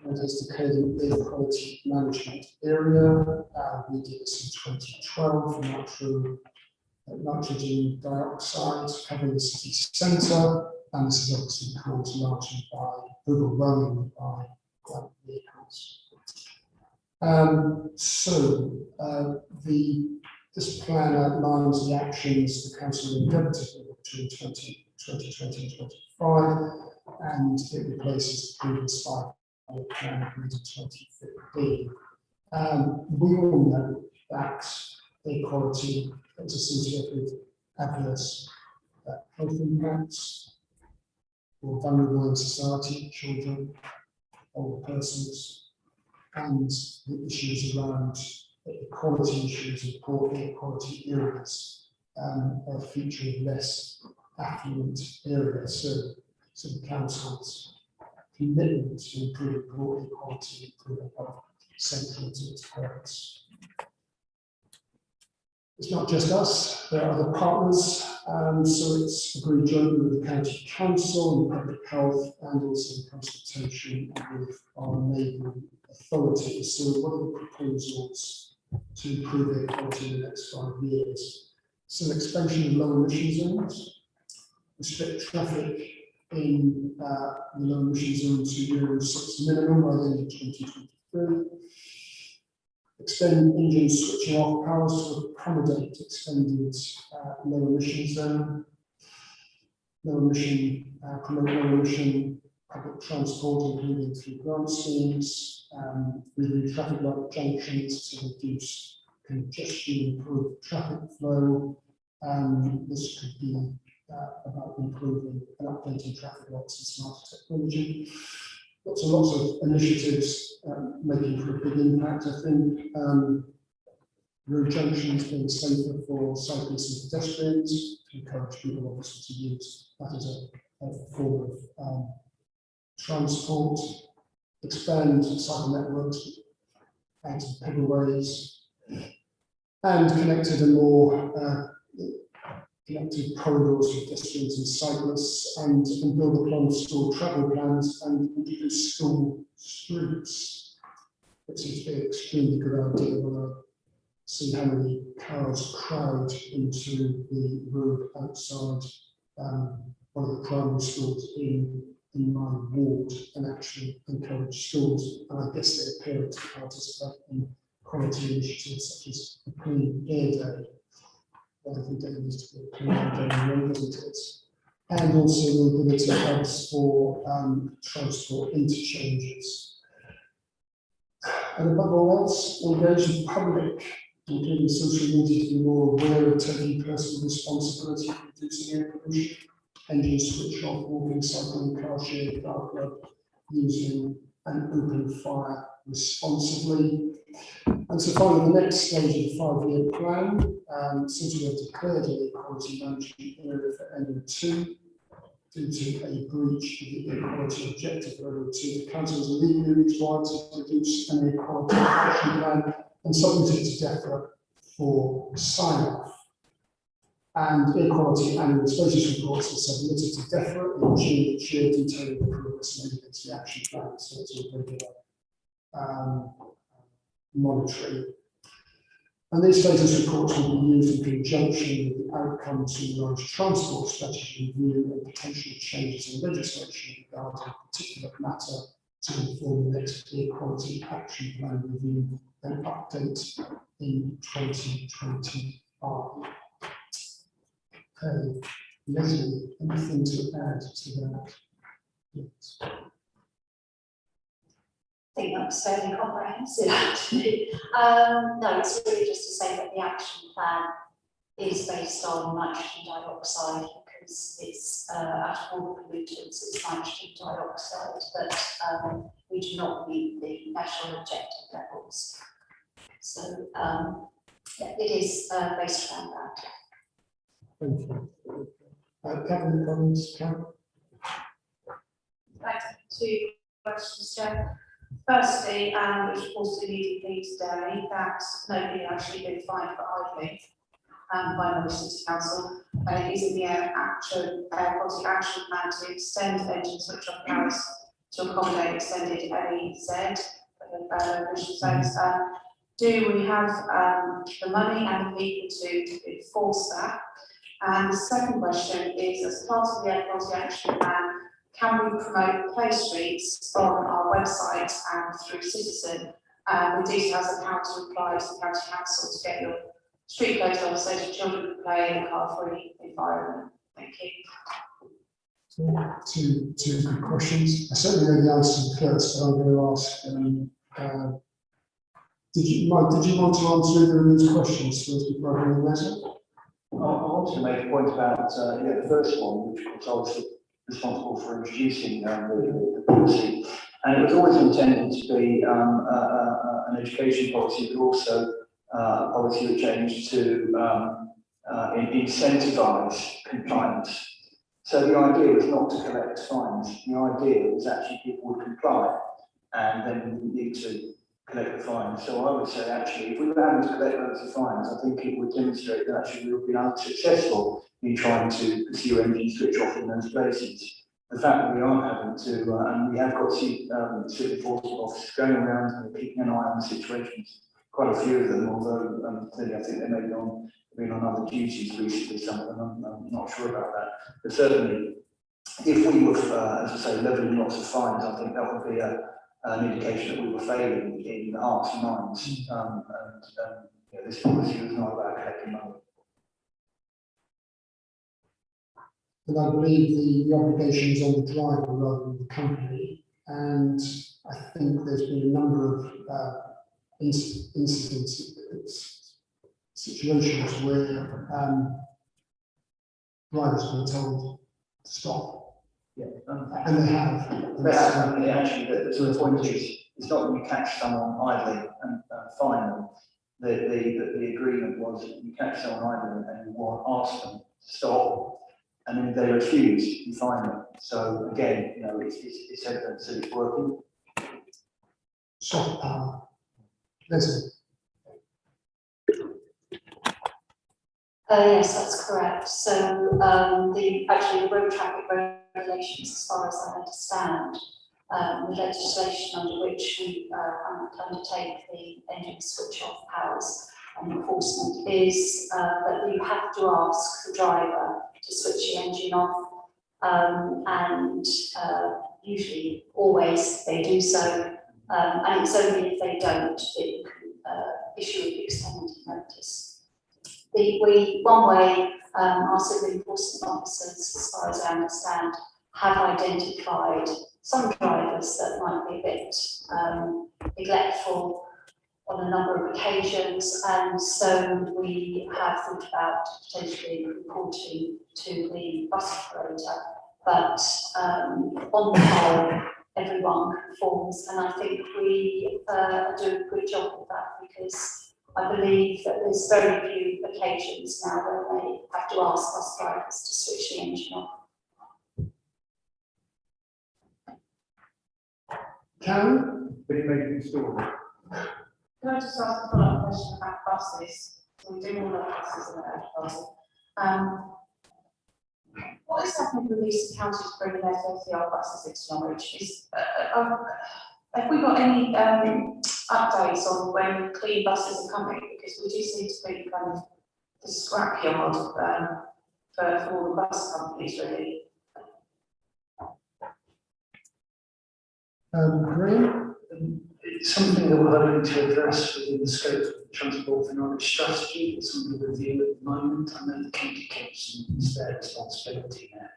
It has declared an air quality management area. We did this in 2012 for nitrogen dioxide covering the city centre, and this is obviously caused largely by overwhelming by vehicles. This plan outlines the actions the council endeavoured to do between 2020 and 25, and it replaces the previous 5-year plan agreed in 2015. We all know that air quality is associated with adverse health impacts for vulnerable in society, children, older persons, and the issues around equality issues in poor air quality areas are featuring less affluent areas. So the council's commitment to improve poor air quality, improve health, central to its purpose. It's not just us, there are other partners, so it's agreed jointly with the County Council and Public Health, and also in consultation with our neighbouring authorities. So what are the proposals to improve air quality in the next 5 years? So expansion of low emission zones, restrict traffic in the low emission zone to Euro 6 minimum by the end of 2023. Extend engine switching off powers to accommodate extended low emission zone. Promote low emission public transport, including through grant schemes. Review traffic light junctions to reduce congestion, improve traffic flow. This could be about improving and updating traffic lights and smart technology. Lots of initiatives making for a big impact. I think road junctions being safer for cyclists and pedestrians, to encourage people obviously to use that as a form of transport. Expand cycle networks, add pedalways, and connected and more connected corridors for pedestrians and cyclists, and build upon school travel plans and introduce school streets. It seems to be an extremely good idea when I see how many cars crowd into the road outside one of the primary schools in my ward, and actually encourage schools, and I guess their parents to participate in quality initiatives such as a clean air day. I think there needs to be a clean air day, doesn't it? And also mobility hubs for transport interchanges. And above all else, engage the public, including social media, to be more aware of taking personal responsibility for reducing air pollution. Engine switch off, walking, cycling, car sharing, car club, using an open fire responsibly. And so finally, the next stage of the 5-year plan, since we have declared an air quality management area for NO2, due to a breach of the air quality objective for NO2, the council is legally required to produce an air quality action plan and submit it to DEFRA for sign-off. And air quality annual status reports are submitted to DEFRA in June each year, detailing the progress made against the action plan. So it's a regular monitoring. And these status reports will be used in conjunction with the outcomes of the Norwich Transport Strategy Review and potential changes in legislation regarding a particular matter to inform the next Equality Action Plan review and update in 2025. Okay, Leslie, anything to add to that? Yes. I think that was fairly comprehensive, actually. No, it's really just to say that the action plan is based on nitrogen dioxide because it's out of all the pollutants, it's nitrogen dioxide that we do not meet the national objective levels. So yeah, it is based around that. Thank you. Cabinet comments, Karen? Thanks. Two questions, Chair. Firstly, which of course immediately today, that nobody actually been fined for idling by Norwich City Council. And it is in the air quality action plan to extend engine switch off hours to accommodate extended LEZ, emission zones. Do we have the money and the people to enforce that? And the second question is, as part of the air quality action plan, can we promote play streets on our website and through Citizen with details of how to apply to the county council to get your street closed off so that children can play in a car-free environment? Thank you. Two good questions. I certainly know the answer first, but I'm going to ask. Mike, did you want to answer either of these questions first before I go to the letter? I want to make a point about the first one, which was obviously responsible for introducing the policy, and it was always intended to be an education policy, but also a policy which aims to incentivise compliance. So the idea was not to collect fines. The idea was actually people would comply, and then we wouldn't need to collect the fines. So I would say actually, if we were having to collect loads of fines, I think it would demonstrate that actually we would be unsuccessful in trying to pursue engine switch off in those places. The fact that we are having to, and we have got civil enforcement officers going around and keeping an eye on the situations, quite a few of them, although clearly I think they may been on other duties recently, some of them, I'm not sure about that. But certainly, if we were, as I say, levelling lots of fines, I think that would be an indication that we were failing in the hearts and minds. This policy was not about collecting money. And I believe the obligation is on the driver rather than the company. And I think there's been a number of incidents, situations where drivers have been told to stop. Yeah, and they have. And actually, the point is, it's not when you catch someone idling and fine them. The agreement was that you catch someone idling and you ask them to stop, and then they refuse, you fine them. So again, it's evidence that it's working. Soft power. Leslie. Yes, that's correct. So the road traffic regulations, as far as I understand, the legislation under which we undertake the engine switch off powers and enforcement is that we have to ask the driver to switch the engine off, and usually always they do so, and it's only if they don't that you can issue an extended notice. One way our civil enforcement officers, as far as I understand, have identified some drivers that might be a bit neglectful on a number of occasions, and so we have thought about potentially reporting to the bus operator, but on the whole, everyone conforms, and I think we do a good job of that, because I believe that there's very few occasions now where they have to ask bus drivers to switch the engine off. Karen? But you made a story. Can I just ask a follow-up question about buses? So we do all our buses and our what is happening with these counties bringing their 30-hour buses into Norwich? Have we got any updates on when clean buses are coming? because we do seem to be kind of the scrapyard for all the bus companies, really. Graham? It's something that we're hoping to address within the scope of the Transport for Norwich strategy. It's under review at the moment. I know the county council is their responsibility there.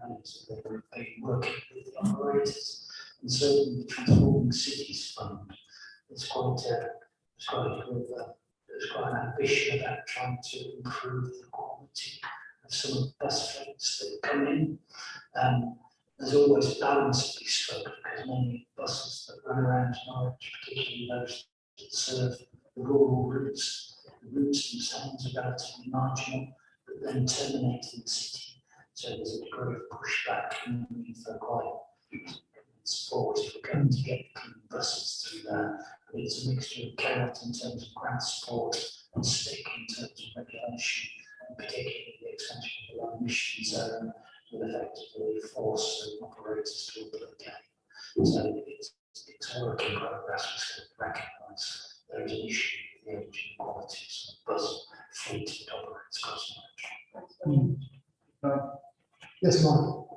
And they've been working with the operators, and certainly the Transforming Cities Fund. It's quite there's quite an ambition about trying to improve the quality of some of the bus fleets that come in. There's always balance to be struck because many buses that run around Norwich, particularly those that serve the rural routes, the routes themselves are relatively marginal, but then terminate in the city. So there's a degree of pushback and for quite support if we're going to get clean buses through there. But it's a mixture of carrot in terms of grant support and stick in terms of regulation, and particularly the extension of the low emission zone will effectively force the operators to upload again. So it's a work in progress. We recognise there is an issue with the energy qualities of the bus fleet that operates across Norwich. Yes, Mark.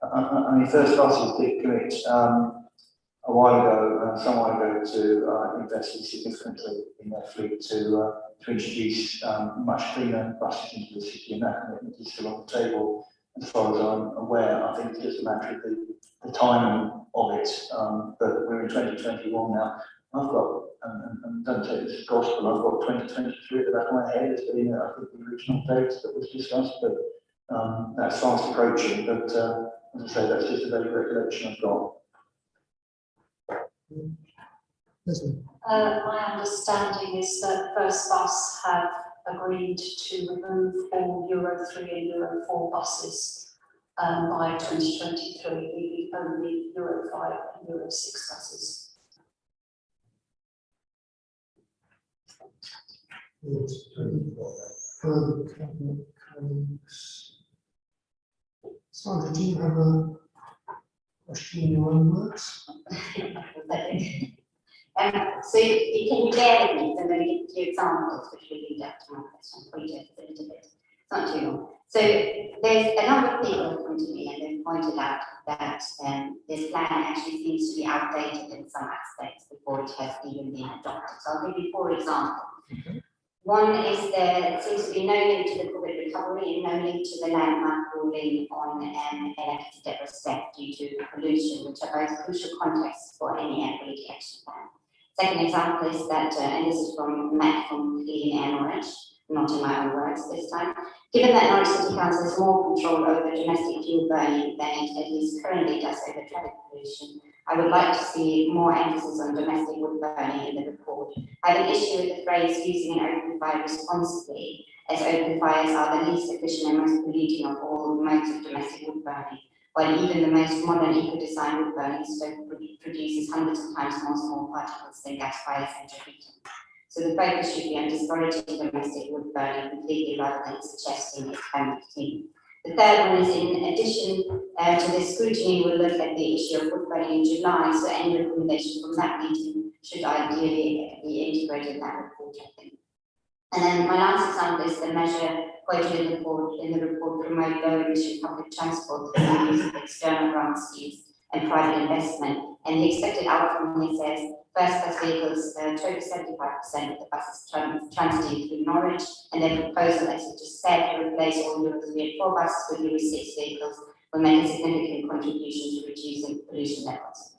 I mean, First Buses did commit a while ago, some while ago, to investing significantly in their fleet to introduce much cleaner buses into the city, and that commitment is still on the table. As far as I'm aware, I think it's just a matter of the timing of it, but we're in 2021 now. I've got, and don't take this as gospel, I've got 2023 at the back of my head as being, I think, the original date that was discussed, but that's fast approaching. But as I say, that's just a vague recollection I've got. My understanding is that First Bus have agreed to remove all Euro 3 and Euro 4 buses by 2023, leaving only Euro 5 and Euro 6 buses. Further cabinet colleagues. Sandra, do you have a question in your own words? So can you bear with me? So I'm going to give two examples which will lead up to my question for you just a little bit. It's not too long. So there's a number of people who come to me and they've pointed out that this plan actually seems to be outdated in some aspects before it has even been adopted. So I'll give you 4 examples. One is there seems to be no link to the COVID recovery and no link to the landmark ruling on electricity debt respect due to pollution, which are both crucial contexts for any air quality action plan. Second example is that, and this is from Matt from Clean Air Norwich, not in my own words this time. Given that Norwich City Council has more control over domestic fuel burning than it at least currently does over traffic pollution, I would like to see more emphasis on domestic wood burning in the report. I have an issue with the phrase using an open fire responsibly, as open fires are the least efficient and most polluting of all modes of domestic wood burning, while even the most modern eco-design wood burning stove produces hundreds of times more small particles than gas fires and heating. So the focus should be on discouraging domestic wood burning completely rather than suggesting it can be clean. The third one is, in addition to this scrutiny, we'll look at the issue of wood burning in July, so any recommendation from that meeting should ideally be integrated in that report, I think. And then my last example is the measure quoted in the report promote low emission public transport through the use of external grant schemes and private investment. And the expected outcome here says First Bus vehicles, total 75% of the buses transiting through Norwich, and their proposal, as you just said, to replace all Euro 3 and 4 buses with Euro 6 vehicles will make a significant contribution to reducing pollution levels.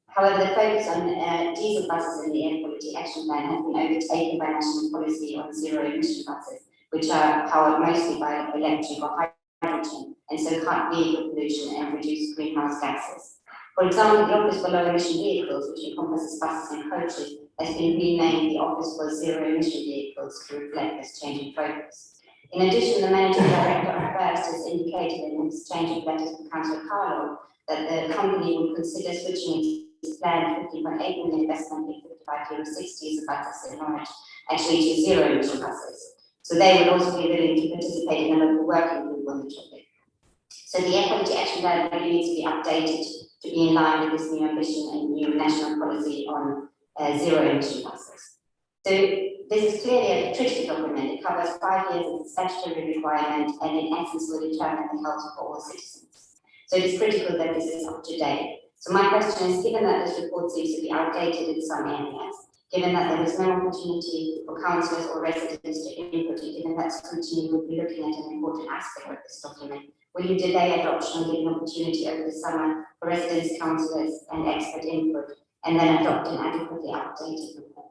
However, the focus on diesel buses in the Air Quality Action Plan has been overtaken by national policy on zero emission buses, which are powered mostly by electric or hydrogen, and so cut vehicle pollution and reduce greenhouse gases. For example, the Office for Low Emission Vehicles, which encompasses buses and coaches, has been renamed the Office for Zero Emission Vehicles to reflect this change in focus. In addition, the Managing Director of First has indicated in an exchange of letters with Councillor Carlo that the company would consider switching its planned 15.8 million investment in 55 Euro 60 buses in Norwich actually to zero emission buses. So they would also be willing to participate in a local working group on the topic. So the Air Quality Action Plan really needs to be updated to be in line with this new ambition and new national policy on zero emission buses. So this is clearly a treaty document. It covers 5 years of statutory requirement and in essence will determine the health for all citizens. So it is critical that this is up to date. So my question is, given that this report seems to be outdated in some areas, given that there was no opportunity for councillors or residents to input, and given that scrutiny will be looking at an important aspect of this document, will you delay adoption and give an opportunity over the summer for residents, councillors and expert input, and then adopt an adequately updated report?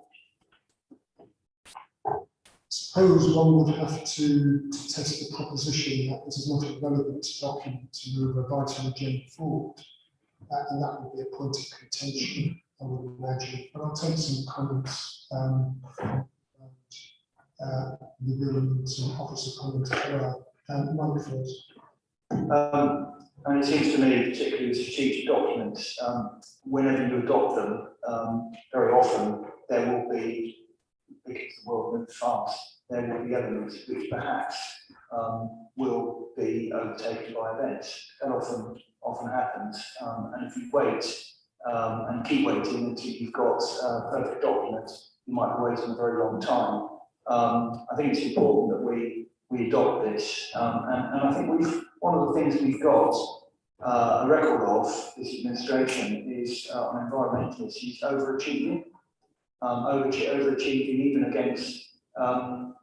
Suppose one would have to test the proposition that this is not a relevant document to move a vital agenda forward. And that would be a point of contention, I would imagine. But I'll take some comments from the room and some officer comments as well. Mike first. And it seems to me, particularly with strategic documents, whenever you adopt them, very often there will be, because the world moves fast, there will be elements which perhaps will be overtaken by events. That often happens. And if you wait and keep waiting until you've got a perfect document, you might be waiting a very long time. I think it's important that we adopt this. And I think one of the things we've got a record of this administration is on environmentalists, is overachieving. Overachieving even against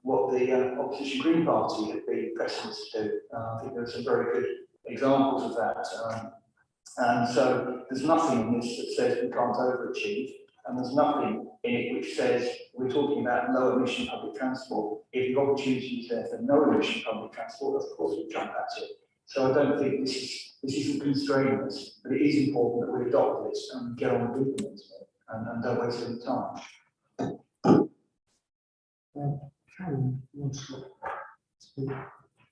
what the opposition Green Party have been pressing us to do. I think there are some very good examples of that. And so there's nothing in this that says we can't overachieve, and there's nothing in it which says we're talking about low emission public transport. If the opportunity is there for no emission public transport, of course we'll jump at it. So I don't think this isn't constraining us, but it is important that we adopt this and get on with implementing it and don't waste any time. Karen, you want to speak?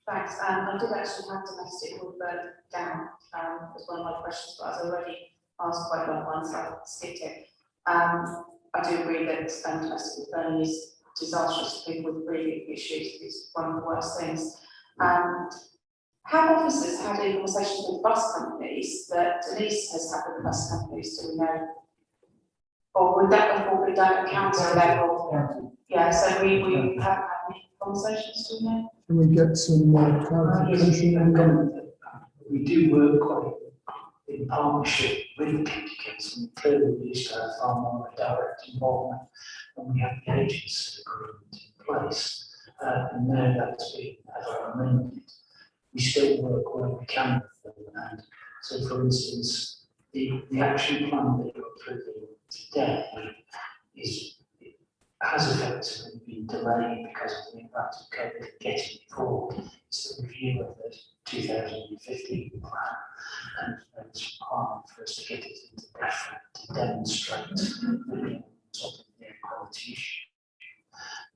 Thanks. I did actually have domestic wood burn down as one of my questions, but I've already asked quite a long one, so I'll skip it. I do agree that domestic wood burning is disastrous for people with breathing issues. It's one of the worst things. Have officers had any conversations with bus companies that Denise has had with the bus companies, do we know? Or would that report be done at council level? Yeah, so we haven't had any conversations, do we know? Can we get some clarification? We do work quite in partnership with the county council, and clearly we used to have far more direct involvement when we had the agency agreement in place, and now that's been amended. We still work where we can with them, and so for instance, the action plan that you're approving today has effectively been delayed because of the impact of COVID and getting it forward. It's the review of the 2015 plan, and it's hard for us to get it into effort to demonstrate that we're on top of the air quality issue.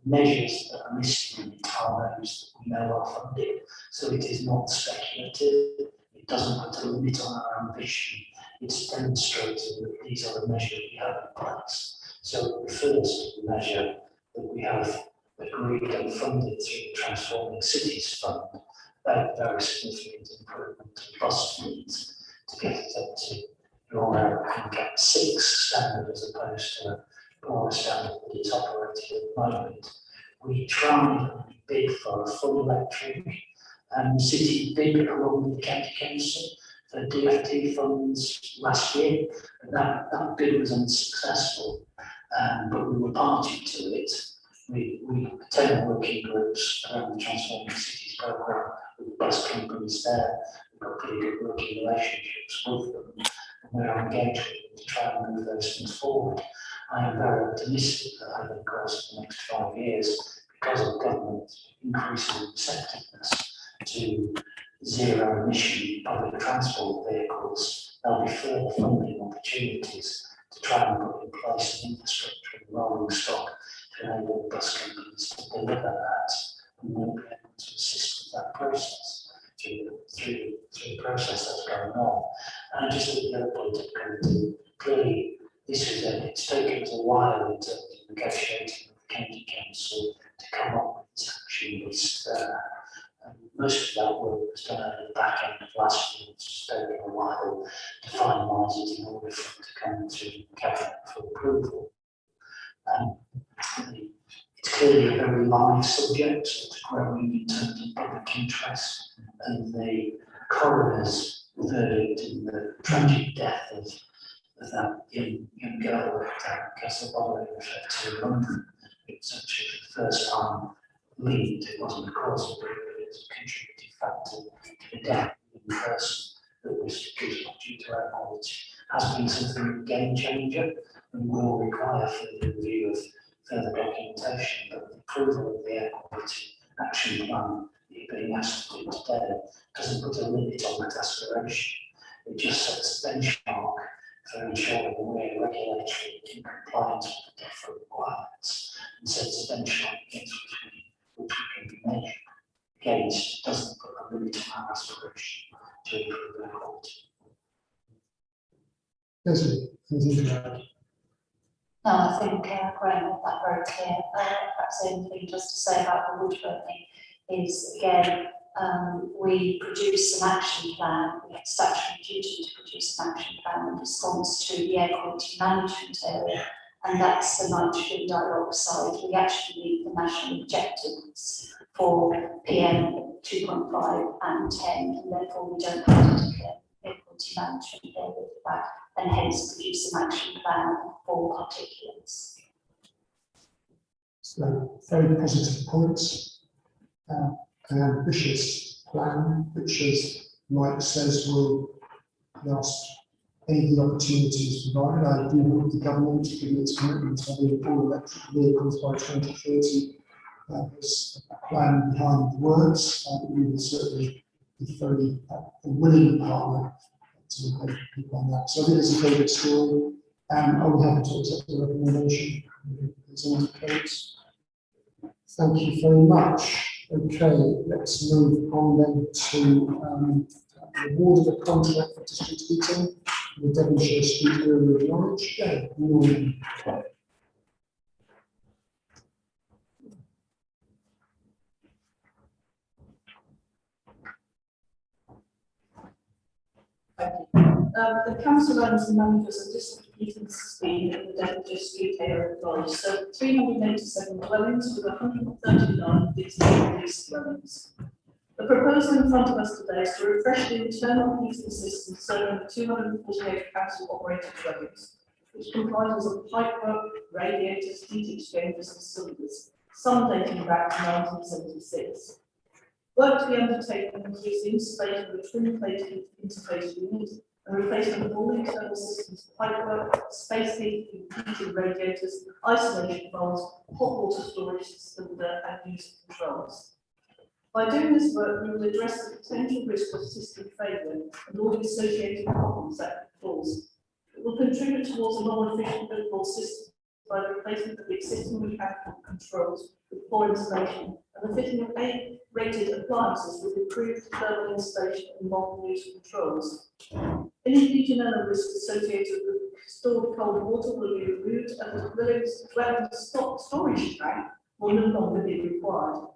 Measures that are missing are those that we know are funded, so it is not speculative. It doesn't put a limit on our ambition. It's demonstrating that these are the measures we have in place. So the first measure that we have agreed and funded through the Transforming Cities Fund, a very significant improvement in bus fleets to get it up to your NCAP 6 standard as opposed to a broader standard that it's operating at the moment. We tried and bid for a full electric city bid along with the county council for DFT funds last year, but that bid was unsuccessful. But we were party to it. We attend working groups around the Transforming Cities programme with the bus companies there. We've got pretty good working relationships with them, and we're engaged with them to try and move those things forward. I am very optimistic that over the course of the next 5 years, because of government's increasing receptiveness to zero emission public transport vehicles, there'll be further funding opportunities to try and put in place an infrastructure and rolling stock to enable bus companies to deliver that, and we'll be able to assist with that process through the process that's going on. And just at the other point of coming clearly, it's taken us a while in terms of negotiating with the county council to come up with this action list. Most of that work was done at the back end of last year, which has taken a while to finalise it in order for it to come to cabinet for approval. It's clearly a very live subject, it's growing in terms of public interest, and the coroner's verdict in the tragic death of that young girl that Castle referred to in London. It's actually the first time linked, it wasn't a cause, but it was a contributing factor to the death of the person that was due to air quality. Has been something of a game changer and will require further review of further documentation, but the approval of the air quality action plan that you're being asked to do today doesn't put a limit on that aspiration. It just sets a benchmark for ensuring we're regulatory in compliance with the different requirements and sets a benchmark against which we can be measured against. Doesn't put a limit on our aspiration to improve air quality. Leslie, anything to add? No, I think Graham made that very clear. Perhaps the only thing just to say about the woodworking is, again, we produce an action plan. We have statutory duty to produce an action plan in response to the air quality management area, and that's the nitrogen dioxide. We actually meet the national objectives for PM 2.5 and 10, and therefore we don't have to declare air quality management area for that, and hence produce an action plan for particulates. So, very positive points. An ambitious plan, which, as Mike says, will last any of the opportunities provided. I agree with the government given its commitment to having all electric vehicles by 2030. There's a plan behind the words. We will certainly be very a willing partner to engage people on that. So I think it's a very good story. I would have to accept the recommendation. There's any comments? Thank you very much. Okay, let's move on then to the award of a contract for district heating in the Devonshire Street area of Norwich. Yeah, Norman. The council owns and manages a district heating scheme in the Devonshire Street area of Norwich, so 387 dwellings with 139 district leased dwellings. The proposal in front of us today is to refresh the internal heating system serving the 248 council operated dwellings, which comprises of pipework, radiators, heat exchangers and cylinders, some dating back to 1976. Work to be undertaken includes the installation of a twin plate heat interface unit and replacement of all internal systems, pipework, space heating, heated radiators, isolation valves, hot water storage cylinder and use controls. By doing this work, we will address the potential risk of system failure and all the associated problems that it cause. It will contribute towards a more efficient overall system by the replacement of the existing mechanical controls with poor insulation and the fitting of A-rated appliances with improved thermal insulation and multi-use controls. Any Legionella risk associated with stored cold water will be removed and the dwelling's storage tank will no longer be required.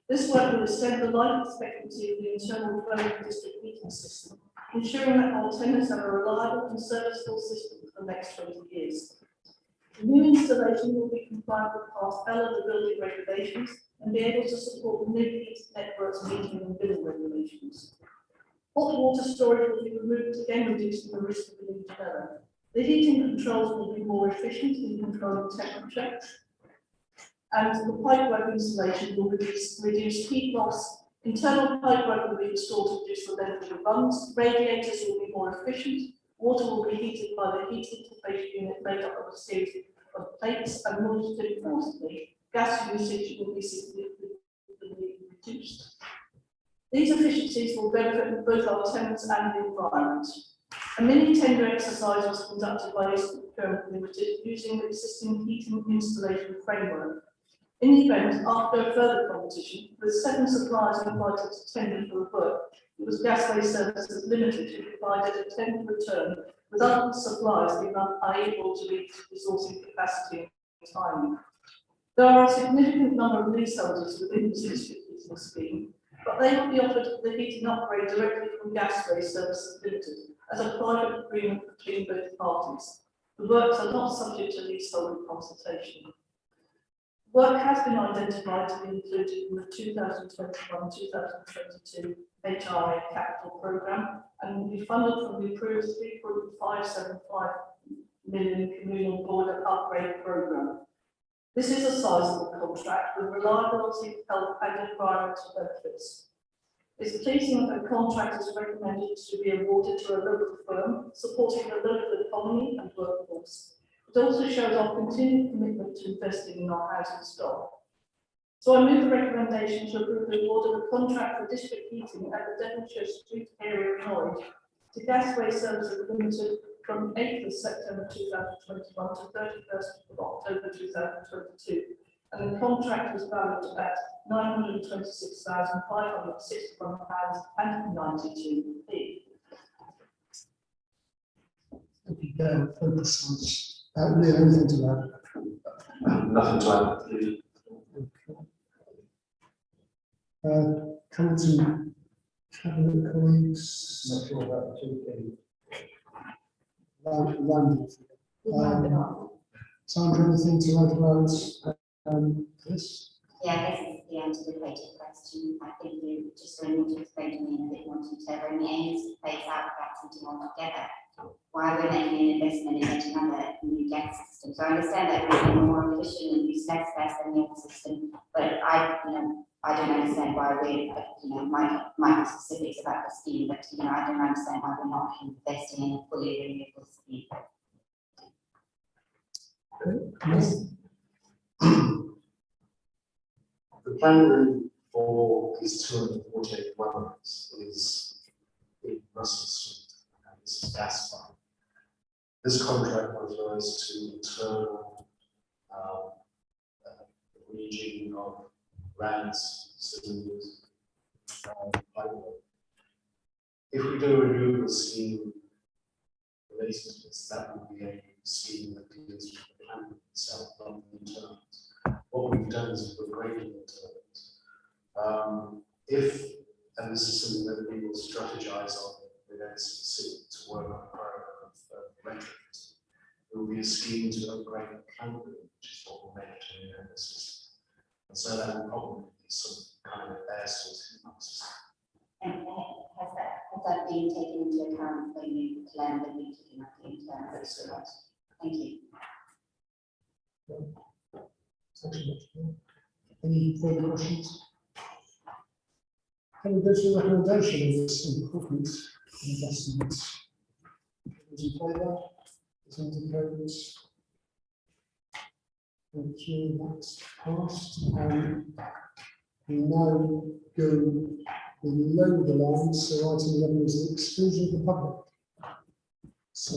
This work will extend the life expectancy of the internal dwelling district heating system, ensuring that our tenants have a reliable and serviceable system for the next 20 years. The new installation will be compliant with Part L of the building regulations and be able to support the new heat networks meeting and building regulations. Hot water storage will be removed, again reducing the risk of Legionella. The heating controls will be more efficient in controlling temperature, and the pipework installation will reduce heat loss. Internal pipework will be installed to reduce the length of the runs. Radiators will be more efficient. Water will be heated by the heat interface unit made up of a series of plates, and most importantly, gas usage will be significantly reduced. These efficiencies will benefit both our tenants and the environment. A mini tender exercise was conducted by Eastern Procurement Limited using the existing heating installation framework. In the event, after a further competition, with 7 suppliers invited to tender for the work, it was Gasway Services Limited who provided a tender return, with other suppliers being unable to meet resourcing capacity and timing. There are a significant number of leaseholders within this district heating scheme, but they will be offered the heating upgrade directly from Gasway Services Limited as a private agreement between both parties. The works are not subject to leaseholder consultation. Work has been identified to be included in the 2021-2022 HRA capital programme and will be funded from the approved 3.575 million communal boiler upgrade programme. This is a sizable contract with reliability, health and environmental benefits. It's pleasing that the contract is recommended to be awarded to a local firm supporting the local economy and workforce. It also shows our continued commitment to investing in our housing stock. So I move the recommendation to approve the award of a contract for district heating at the Devonshire Street area of Norwich to Gasway Services Limited from 8th of September 2021 to 31st of October 2022. And the contract was valued at £926,561.92. If you can focus on, Neil, anything to that? Nothing to add, really. Coming to cabinet colleagues. Not sure about the 2K. Sandra, anything to add about this? Yeah, this is the anticipated question. I think you just really need to explain to me in a bit more detail. When the aim is to phase out gas heating altogether, why we're making an investment in yet another new gas system. So I understand that we're more efficient and use less gas than the other system, but I don't understand why we, might be specifics about the scheme, but I don't understand why we're not investing in a fully renewable scheme. Yes. The plan for these 248 wells is in Russell Street, and this is gas line. This contract refers to internal region of rents, cylinders, pipeline. If we do a renewable scheme related to this, that would be a scheme that deals with the plan itself, not the internals. What we've done is we've upgraded the internals. And this is something that we will strategize on with NCC to work on a program of retrofit. There will be a scheme to upgrade the plan room, which is what will make it a renewable system. And so that will probably be some kind of air source heat system. And has that been taken into account when you plan the meeting at the internals? Thank you. Any further questions? Can we go to the recommendation of this important investment? Those in favour? Is indicated. Thank you, that's passed. We now go below the line, so item 11 is the exclusion of the public. So